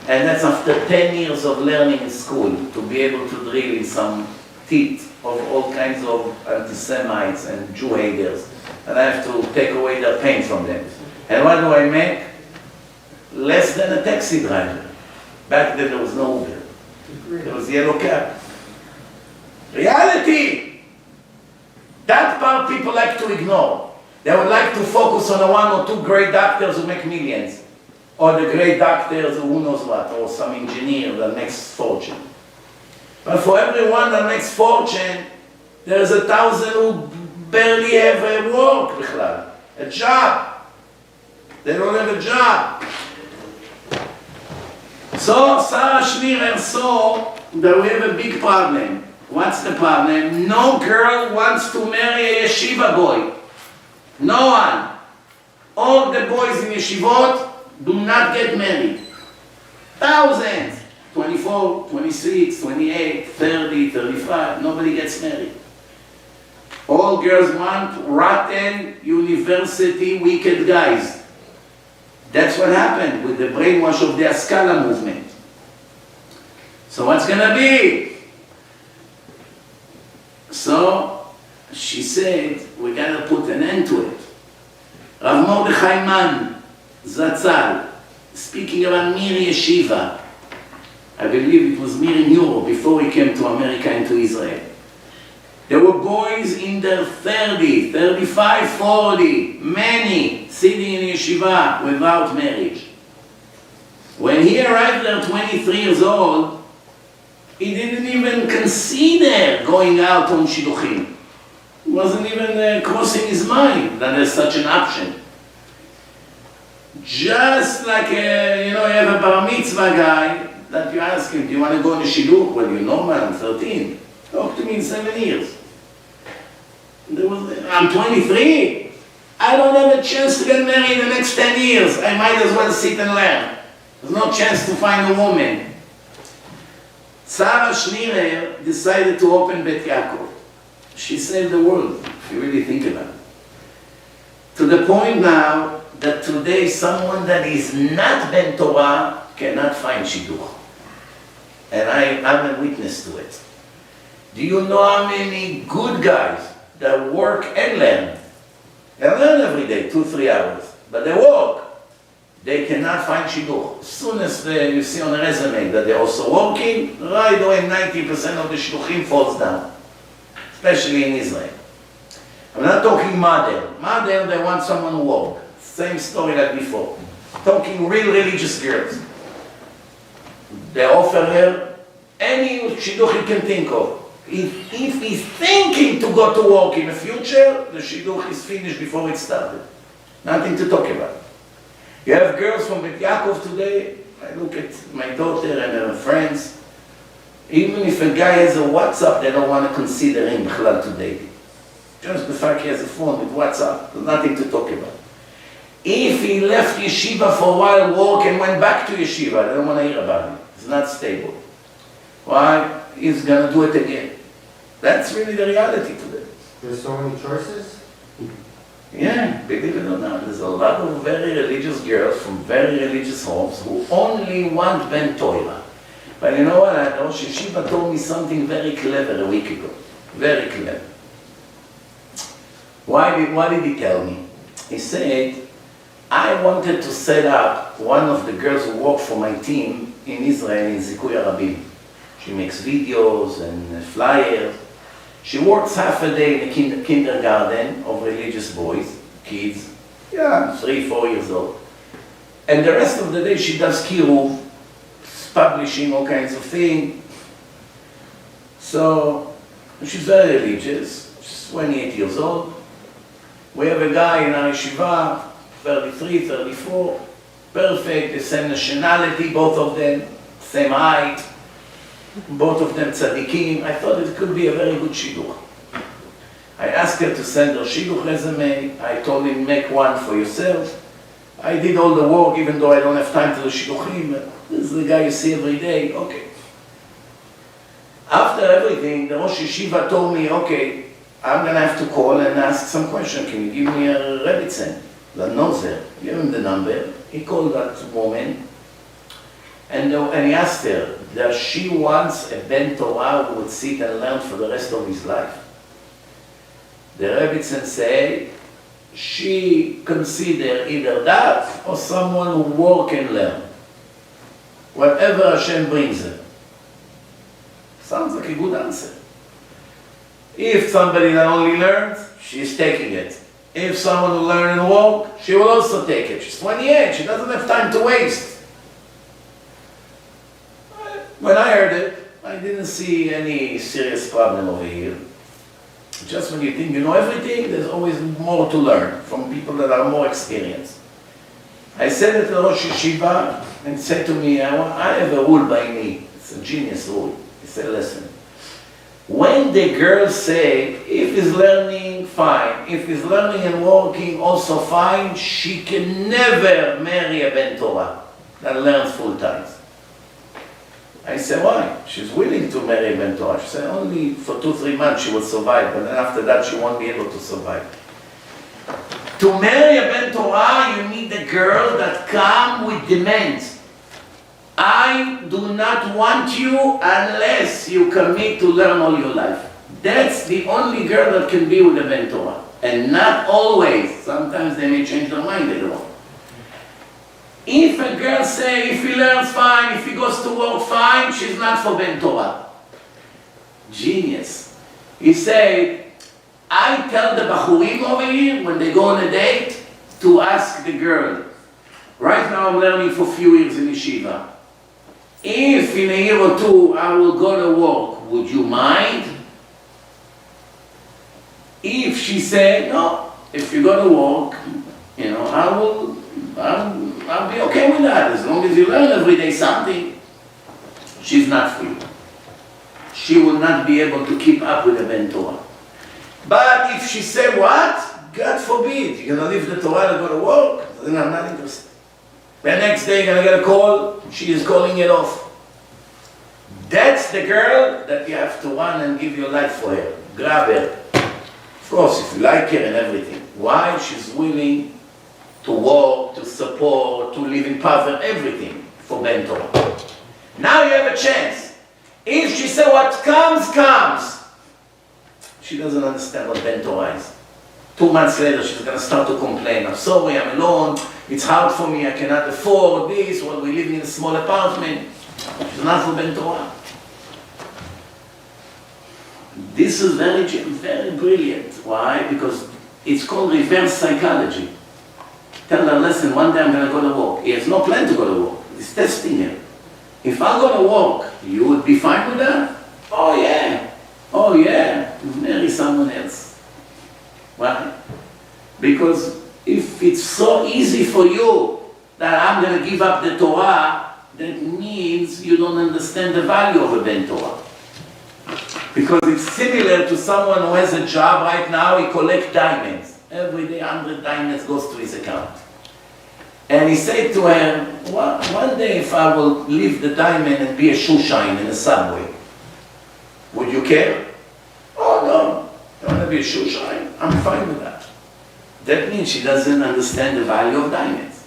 And that's after 10 years of learning in school, to be able to drill in some teeth of all kinds of anti-Semites and Jew haters. And I have to take away their pain from them. And what do I make? Less than a taxi driver. Back then there was no Uber. There was yellow cab. Reality! That part people like to ignore. They would like to focus on the one or two great doctors who make millions. Or the great doctors who knows what, or some engineer that makes fortune. But for everyone that makes fortune, there's 1,000 who barely have a work, a job. They don't have a job. So Sarah Schneerer saw that we have a big problem. What's the problem? No girl wants to marry a yeshiva boy. No one. All the boys in yeshivot do not get married. Thousands. 24, 26, 28, 30, 35. Nobody gets married. All girls want rotten, university, wicked guys. That's what happened with the brainwash of the Haskalah movement. So what's gonna be? So she said, we gotta put an end to it. Rav Mordechai Man, Zatzal, speaking about Mir Yeshiva. I believe it was Mir in Europe before he came to America and to Israel. There were boys in their 30, 35, 40, many sitting in yeshiva without marriage. When he arrived there 23 years old, he didn't even consider going out on shidduchim. It wasn't even crossing his mind that there's such an option. Just like, you have a bar mitzvah guy that you ask him, do you want to go on a shidduch? Well, you know, man, I'm 13. Talk to me in 7 years. I'm 23. I don't have a chance to get married in the next 10 years. I might as well sit and learn. There's no chance to find a woman. Sarah Schneerer decided to open Bet Yaakov. She saved the world, if you really think about it. To the point now that today someone that is not Ben Torah cannot find shidduch. And I'm a witness to it. Do you know how many good guys that work and learn? They learn every day, 2-3 hours, but they work. They cannot find shidduch. As soon as you see on the resume that they're also working, right away 90% of the shidduchim falls down, especially in Israel. I'm not talking model. Model, they want someone who work. Same story like before. Talking real religious girls. They offer her any shidduch he can think of. If he's thinking to go to work in the future, the shidduch is finished before it started. Nothing to talk about. You have girls from Bet Yaakov today. I look at my daughter and her friends. Even if a guy has a WhatsApp, they don't want to consider him today. Just the fact he has a phone with WhatsApp, there's nothing to talk about. If he left yeshiva for a while, work, and went back to yeshiva, they don't want to hear about him. It's not stable. Why? He's going to do it again. That's really the reality today. There's so many choices? Yeah, believe it or not, there's a lot of very religious girls from very religious homes who only want Ben Torah. But you know what? Rosh Yeshiva told me something very clever a week ago. Very clever. What did he tell me? He said, I wanted to set up one of the girls who work for my team in Israel in Zikui Arabim. She makes videos and flyers. She works half a day in the kindergarten of religious boys, kids, 3-4 years old. And the rest of the day she does kiruv, publishing all kinds of things. So she's very religious. She's 28 years old. We have a guy in our yeshiva, 33, 34, perfect, the same nationality, both of them, same height, both of them tzaddikim. I thought it could be a very good shidduch. I asked her to send her shidduch resume. I told him, make one for yourself. I did all the work, even though I don't have time to do shidduchim. This is the guy you see every day. Okay. After everything, the Rosh Yeshiva told me, okay, I'm going to have to call and ask some question. Can you give me a Rebbitzin? That knows her. Give him the number. He called that woman. And he asked her, does she wants a Ben Torah who would sit and learn for the rest of his life? The Rebbitzin say, she consider either that or someone who work and learn. Whatever Hashem brings her. Sounds like a good answer. If somebody that only learns, she's taking it. If someone who learn and work, she will also take it. She's 28, she doesn't have time to waste. When I heard it, I didn't see any serious problem over here. Just when you think you know everything, there's always more to learn from people that are more experienced. I said it to Rosh Yeshiva, and he said to me, I have a rule by me. It's a genius rule. He said, listen, when the girls say, if he's learning, fine. If he's learning and working, also fine, she can never marry a Ben Torah that learns full time. I said, why? She's willing to marry a Ben Torah. She said, only for 2-3 months she will survive, but then after that she won't be able to survive. To marry a Ben Torah, you need a girl that comes with demands. I do not want you unless you commit to learn all your life. That's the only girl that can be with a Ben Torah. And not always. Sometimes they may change their mind later on. If a girl say, if he learns fine, if he goes to work fine, she's not for Ben Torah. Genius. He said, I tell the Bachurim over here, when they go on a date, to ask the girl, right now I'm learning for a few years in yeshiva. If in a year or two I will go to work, would you mind? If she said, no, if you go to work, you know, I'll be okay with that, as long as you learn every day something. She's not for you. She will not be able to keep up with the Ben Torah. But if she said, what? God forbid, you're going to leave the Torah to go to work? Then I'm not interested. The next day, you're going to get a call, she is calling it off. That's the girl that you have to run and give your life for her. Grab her. Of course, if you like her and everything. Why? She's willing to work, to support, to live in poverty, everything for Ben Torah. Now you have a chance. If she said what comes, comes. She doesn't understand what Ben Torah is. 2 months later, she's going to start to complain. I'm sorry, I'm alone. It's hard for me. I cannot afford this. Well, we live in a small apartment. She's not for Ben Torah. This is very, very brilliant. Why? Because it's called reverse psychology. Tell her, listen, one day I'm going to go to work. He has no plan to go to work. He's testing her. If I go to work, you would be fine with that? Oh yeah. Oh yeah. Marry someone else. Why? Because if it's so easy for you that I'm going to give up the Torah, that means you don't understand the value of a Ben Torah. Because it's similar to someone who has a job right now, he collects diamonds. Every day 100 diamonds goes to his account. And he said to her, one day if I will leave the diamond and be a shoe shine in a subway, would you care? Oh no, I want to be a shoe shine. I'm fine with that. That means she doesn't understand the value of diamonds.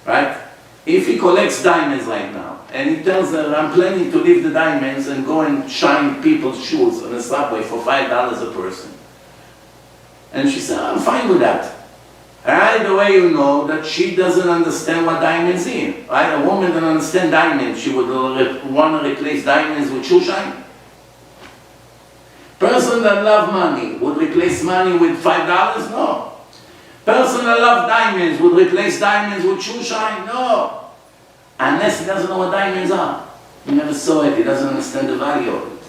Right? If he collects diamonds right now, and he tells her, I'm planning to leave the diamonds and go and shine people's shoes on the subway for $5 a person. And she said, I'm fine with that. Right away you know that she doesn't understand what diamonds is. Right? A woman doesn't understand diamonds. She would want to replace diamonds with shoe shine. Person that loves money would replace money with $5? No. Person that loves diamonds would replace diamonds with shoe shine? No. Unless he doesn't know what diamonds are. He never saw it. He doesn't understand the value of it.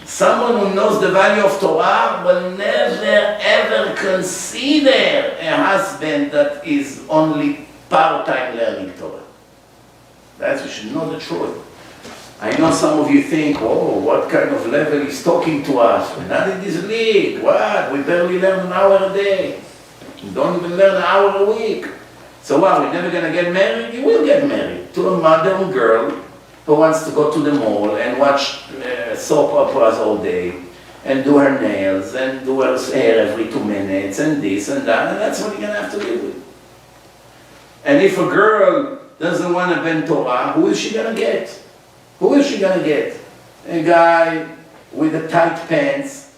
Someone who knows the value of Torah will never ever consider a husband that is only part-time learning Torah. That's, you should know the truth. I know some of you think, oh, what kind of level is talking to us? We're not in this league. What? We barely learn an hour a day. We don't even learn an hour a week. So what, we're never going to get married? You will get married to a modern girl who wants to go to the mall and watch soap operas all day and do her nails and do her hair every 2 minutes and this and that, and that's what you're going to have to live with. And if a girl doesn't want to bend Torah, who is she going to get? Who is she going to get? A guy with the tight pants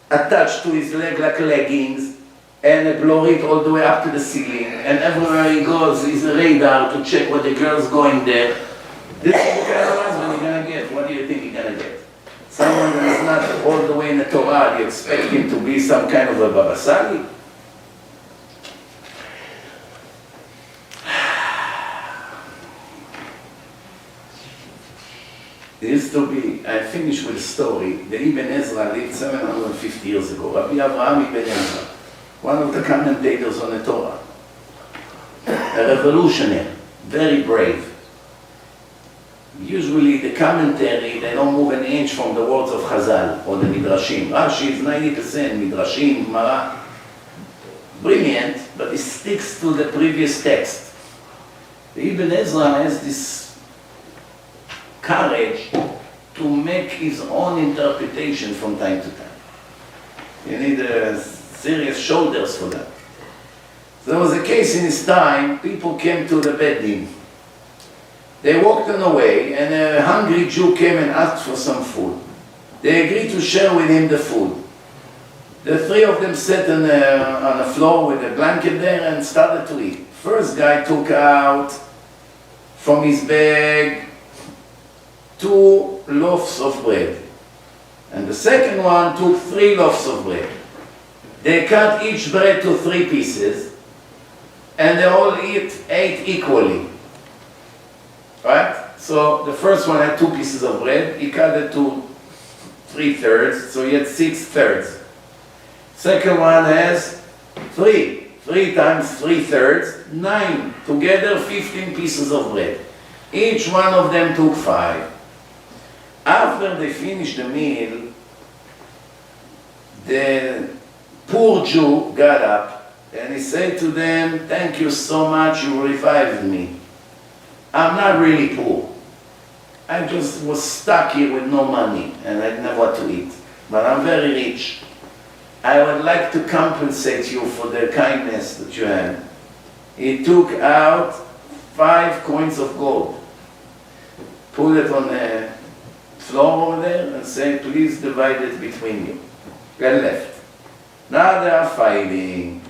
attached to his leg like leggings and a blorit all the way up to the ceiling, and everywhere he goes is a radar to check what the girl's going there. This is the kind of husband you're going to get. What do you think you're going to get? Someone that is not all the way in the Torah, you expect him to be some kind of a babasali? It used to be, I finished with a story. The Ibn Ezra lived 750 years ago. Rabbi Avraham Ibn Ezra, one of the commentators on the Torah. A revolutionary, very brave. Usually the commentary, they don't move an inch from the words of Chazal or the Midrashim. Rashi is 90% Midrashim, Gemara. Brilliant, but it sticks to the previous text. The Ibn Ezra has this courage to make his own interpretation from time to time. You need serious shoulders for that. There was a case in his time, people came to the Bedin. They walked on the way, and a hungry Jew came and asked for some food. They agreed to share with him the food. The three of them sat on the floor with a blanket there and started to eat. First guy took out from his bag 2 loaves of bread. And the second one took 3 loaves of bread. They cut each bread to 3 pieces, and they all ate equally. Right? So the first one had 2 pieces of bread, he cut it to 3/3, so he had 6/3. Second one has 3. 3 times 3/3, 9. Together 15 pieces of bread. Each one of them took 5. After they finished the meal, the poor Jew got up and he said to them, "Thank you so much, you revived me. I'm not really poor. I just was stuck here with no money and I didn't have what to eat. But I'm very rich. I would like to compensate you for the kindness that you had." He took out 5 coins of gold, put it on the floor over there and said, "Please divide it between you." And left. Now they are fighting.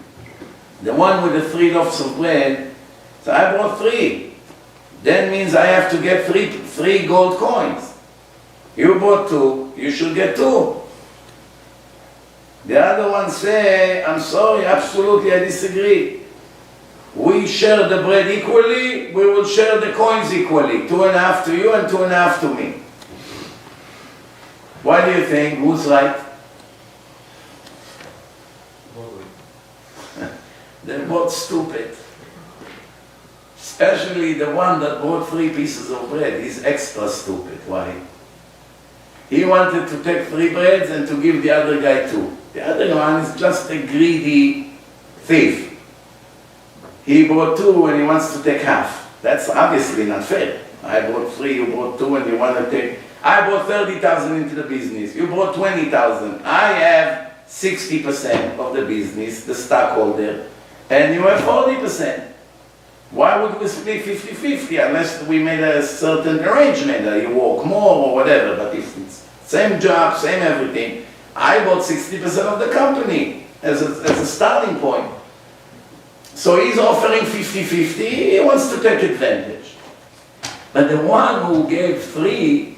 The one with the 3 loaves of bread said, "I brought 3. That means I have to get 3 gold coins. You bought 2, you should get 2. The other one say, "I'm sorry, absolutely, I disagree. We share the bread equally, we will share the coins equally. 2.5 to you and 2.5 to me." What do you think? Who's right? They're both stupid. Especially the one that bought 3 pieces of bread. He's extra stupid. Why? He wanted to take 3 breads and to give the other guy 2. The other one is just a greedy thief. He bought 2 and he wants to take half. That's obviously not fair. I bought 3, you bought 2, and you want to take... I bought 30,000 into the business. You bought 20,000. I have 60% of the business, the stockholder, and you have 40%. Why would we split 50-50 unless we made a certain arrangement that you work more or whatever? But if it's same job, same everything, I bought 60% of the company as a starting point. So he's offering 50-50, he wants to take advantage. But the one who gave 3,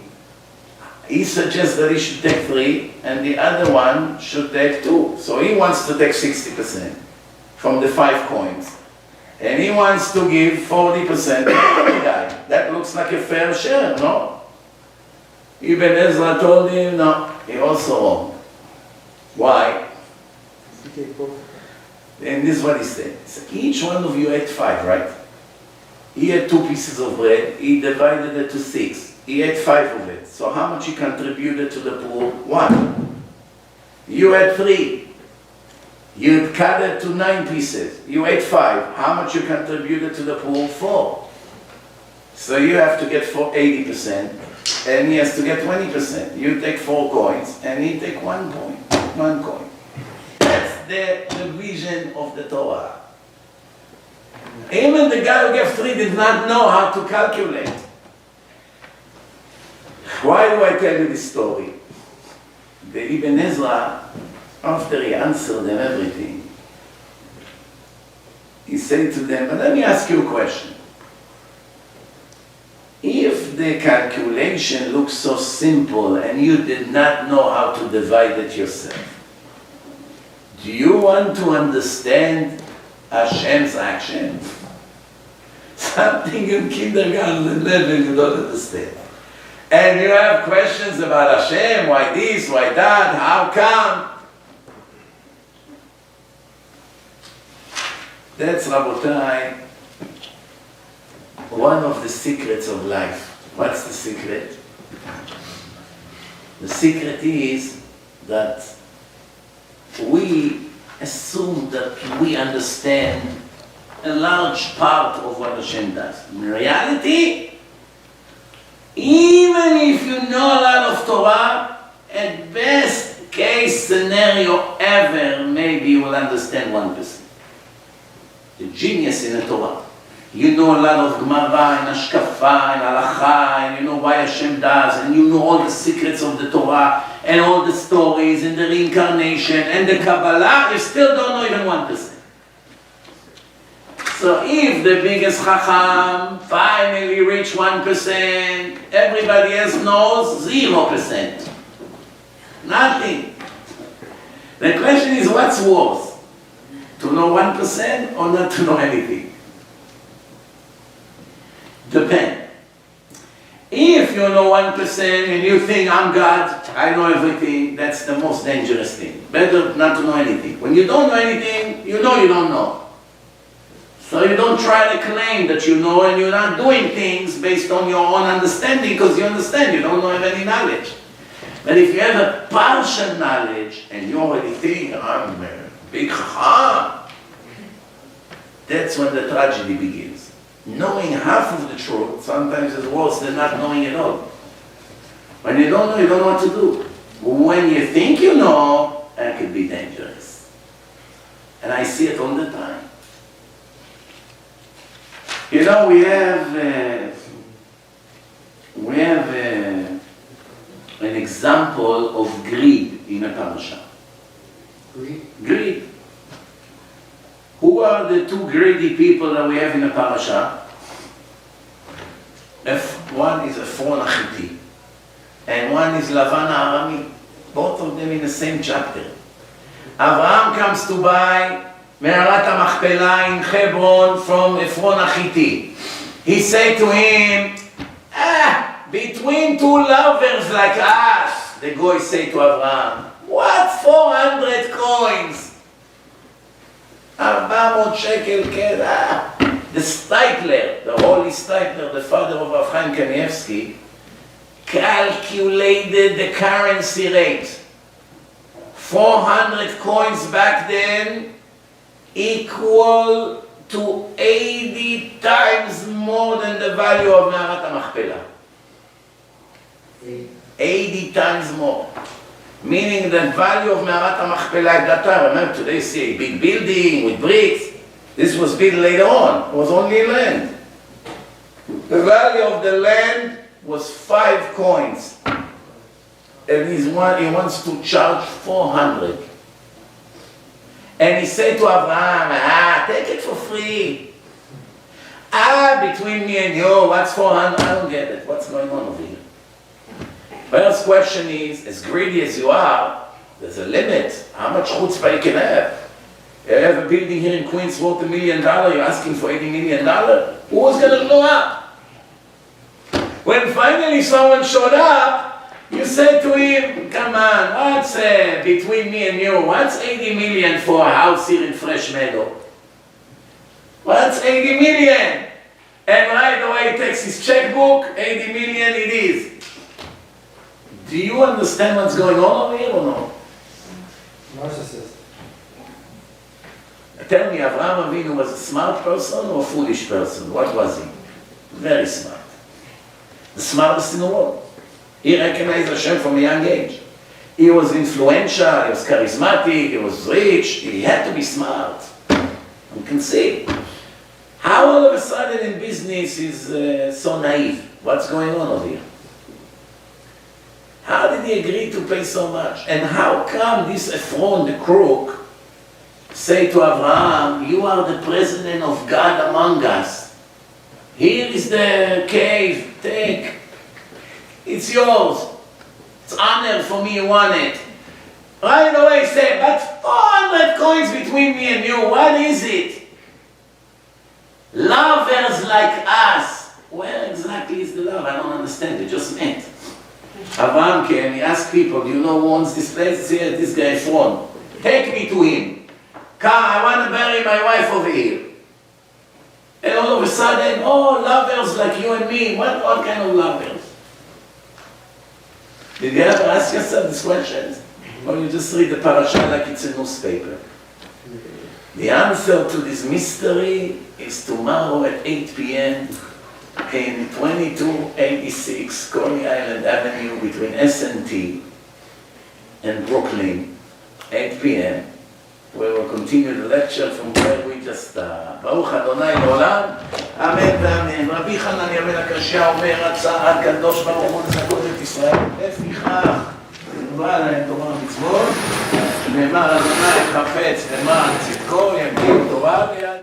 he suggests that he should take 3 and the other one should take 2. So he wants to take 60% from the 5 coins. And he wants to give 40% to the other guy. That looks like a fair share, no? Ibn Ezra told him, no. He also wrong. Why? And this is what he said. He said, each one of you ate 5, right? He had 2 pieces of bread. He divided it to 6. He ate 5 of it. So how much he contributed to the poor? 1. You had 3. You cut it to 9 pieces. You ate 5. How much you contributed to the poor? 4. So you have to get 80%, and he has to get 20%. You take 4 coins, and he take 1 coin. 1 coin. That's the vision of the Torah. Even the guy who gave 3 did not know how to calculate. Why do I tell you this story? The Ibn Ezra, after he answered them everything, he said to them, but let me ask you a question. If the calculation looks so simple and you did not know how to divide it yourself, do you want to understand Hashem's action? Something in kindergarten level you don't understand. And you have questions about Hashem, why this, why that, how come? That's, Rabotai, one of the secrets of life. What's the secret? The secret is that we assume that we understand a large part of what Hashem does. In reality, even if you know a lot of Torah, at best case scenario ever, maybe you will understand 1%. The genius in the Torah. You know a lot of Gemara and Ashkafa and Halacha, and you know why Hashem does, and you know all the secrets of the Torah, and all the stories, and the reincarnation, and the Kabbalah, you still don't know even 1%. So if the biggest Chacham finally reached 1%, everybody else knows 0%. Nothing. The question is, what's worse? To know 1% or not to know anything? Depend. If you know 1% and you think, I'm God, I know everything, that's the most dangerous thing. Better not to know anything. When you don't know anything, you know you don't know. So you don't try to claim that you know, and you're not doing things based on your own understanding, because you understand, you don't have any knowledge. But if you have a partial knowledge, and you already think, I'm a big chacham, that's when the tragedy begins. Knowing half of the truth sometimes is worse than not knowing at all. When you don't know, you don't know what to do. When you think you know, that could be dangerous. And I see it all the time. You know, we have an example of greed in a parasha. Greed. Who are the 2 greedy people that we have in a parasha? One is Ephron Achiti, and one is Lavan Arami. Both of them in the same chapter. Abraham comes to buy Me'arat HaMachpelah in Hebron from Ephron Achiti. He said to him, between 2 lovers like us, the goy said to Abraham, what 400 coins? 400 shekel keda. The Steipler, the holy Steipler, the father of Rav Chaim Kanievsky, calculated the currency rate. 400 coins back then equal to 80 times more than the value of Me'arat HaMachpelah. 80 times more. Meaning the value of Me'arat HaMachpelah at that time, remember today see a big building with bricks. This was built later on. It was only land. The value of the land was 5 coins. And he wants to charge 400. And he said to Abraham, take it for free. Between me and you, what's 400? I don't get it. What's going on over here? First question is, as greedy as you are, there's a limit. How much chutzpah you can have? You have a building here in Queens worth $1 million, you're asking for $80 million? Who's going to blow up? When finally someone showed up, You said to him, come on, what's between me and you? What's 80 million for a house here in Fresh Meadow? What's 80 million? And right away he takes his checkbook, 80 million it is. Do you understand what's going on over here or no? Narcissist. Tell me, Avraham Avinu was a smart person or a foolish person? What was he? Very smart. The smartest in the world. He recognized Hashem from a young age. He was influential, he was charismatic, he was rich, he had to be smart. You can see. How all of a sudden in business is so naive? What's going on over here? How did he agree to pay so much? And how come this Ephron, the crook, say to Abraham, you are the president of God among us. Here is the cave, take. It's yours. It's honor for me, you want it. Right away say, but 400 coins between me and you, what is it? Lovers like us. Where exactly is the love? I don't understand, they just met. Abraham came, he asked people, do you know who owns this place? Here, this guy Ephron. Take me to him. Come, I want to bury my wife over here. And all of a sudden, oh, lovers like you and me. What kind of lovers? Did you ever ask yourself these questions? Or you just read the parasha like it's a newspaper? The answer to this mystery is tomorrow at 8 p.m. in 2286 Coney Island Avenue between S&T and Brooklyn, 8 p.m. where we'll continue the lecture from where we just started. ברוך אדוני לעולם, אמן ואמן. רבי חנן ימין הקשיא אומר, רצה הקדוש ברוך הוא לזכות את ישראל. לפיכך, נקבע להם תורה ומצוות, נאמר אדוני חפץ למען צדקו, יגדיל תורה ויד.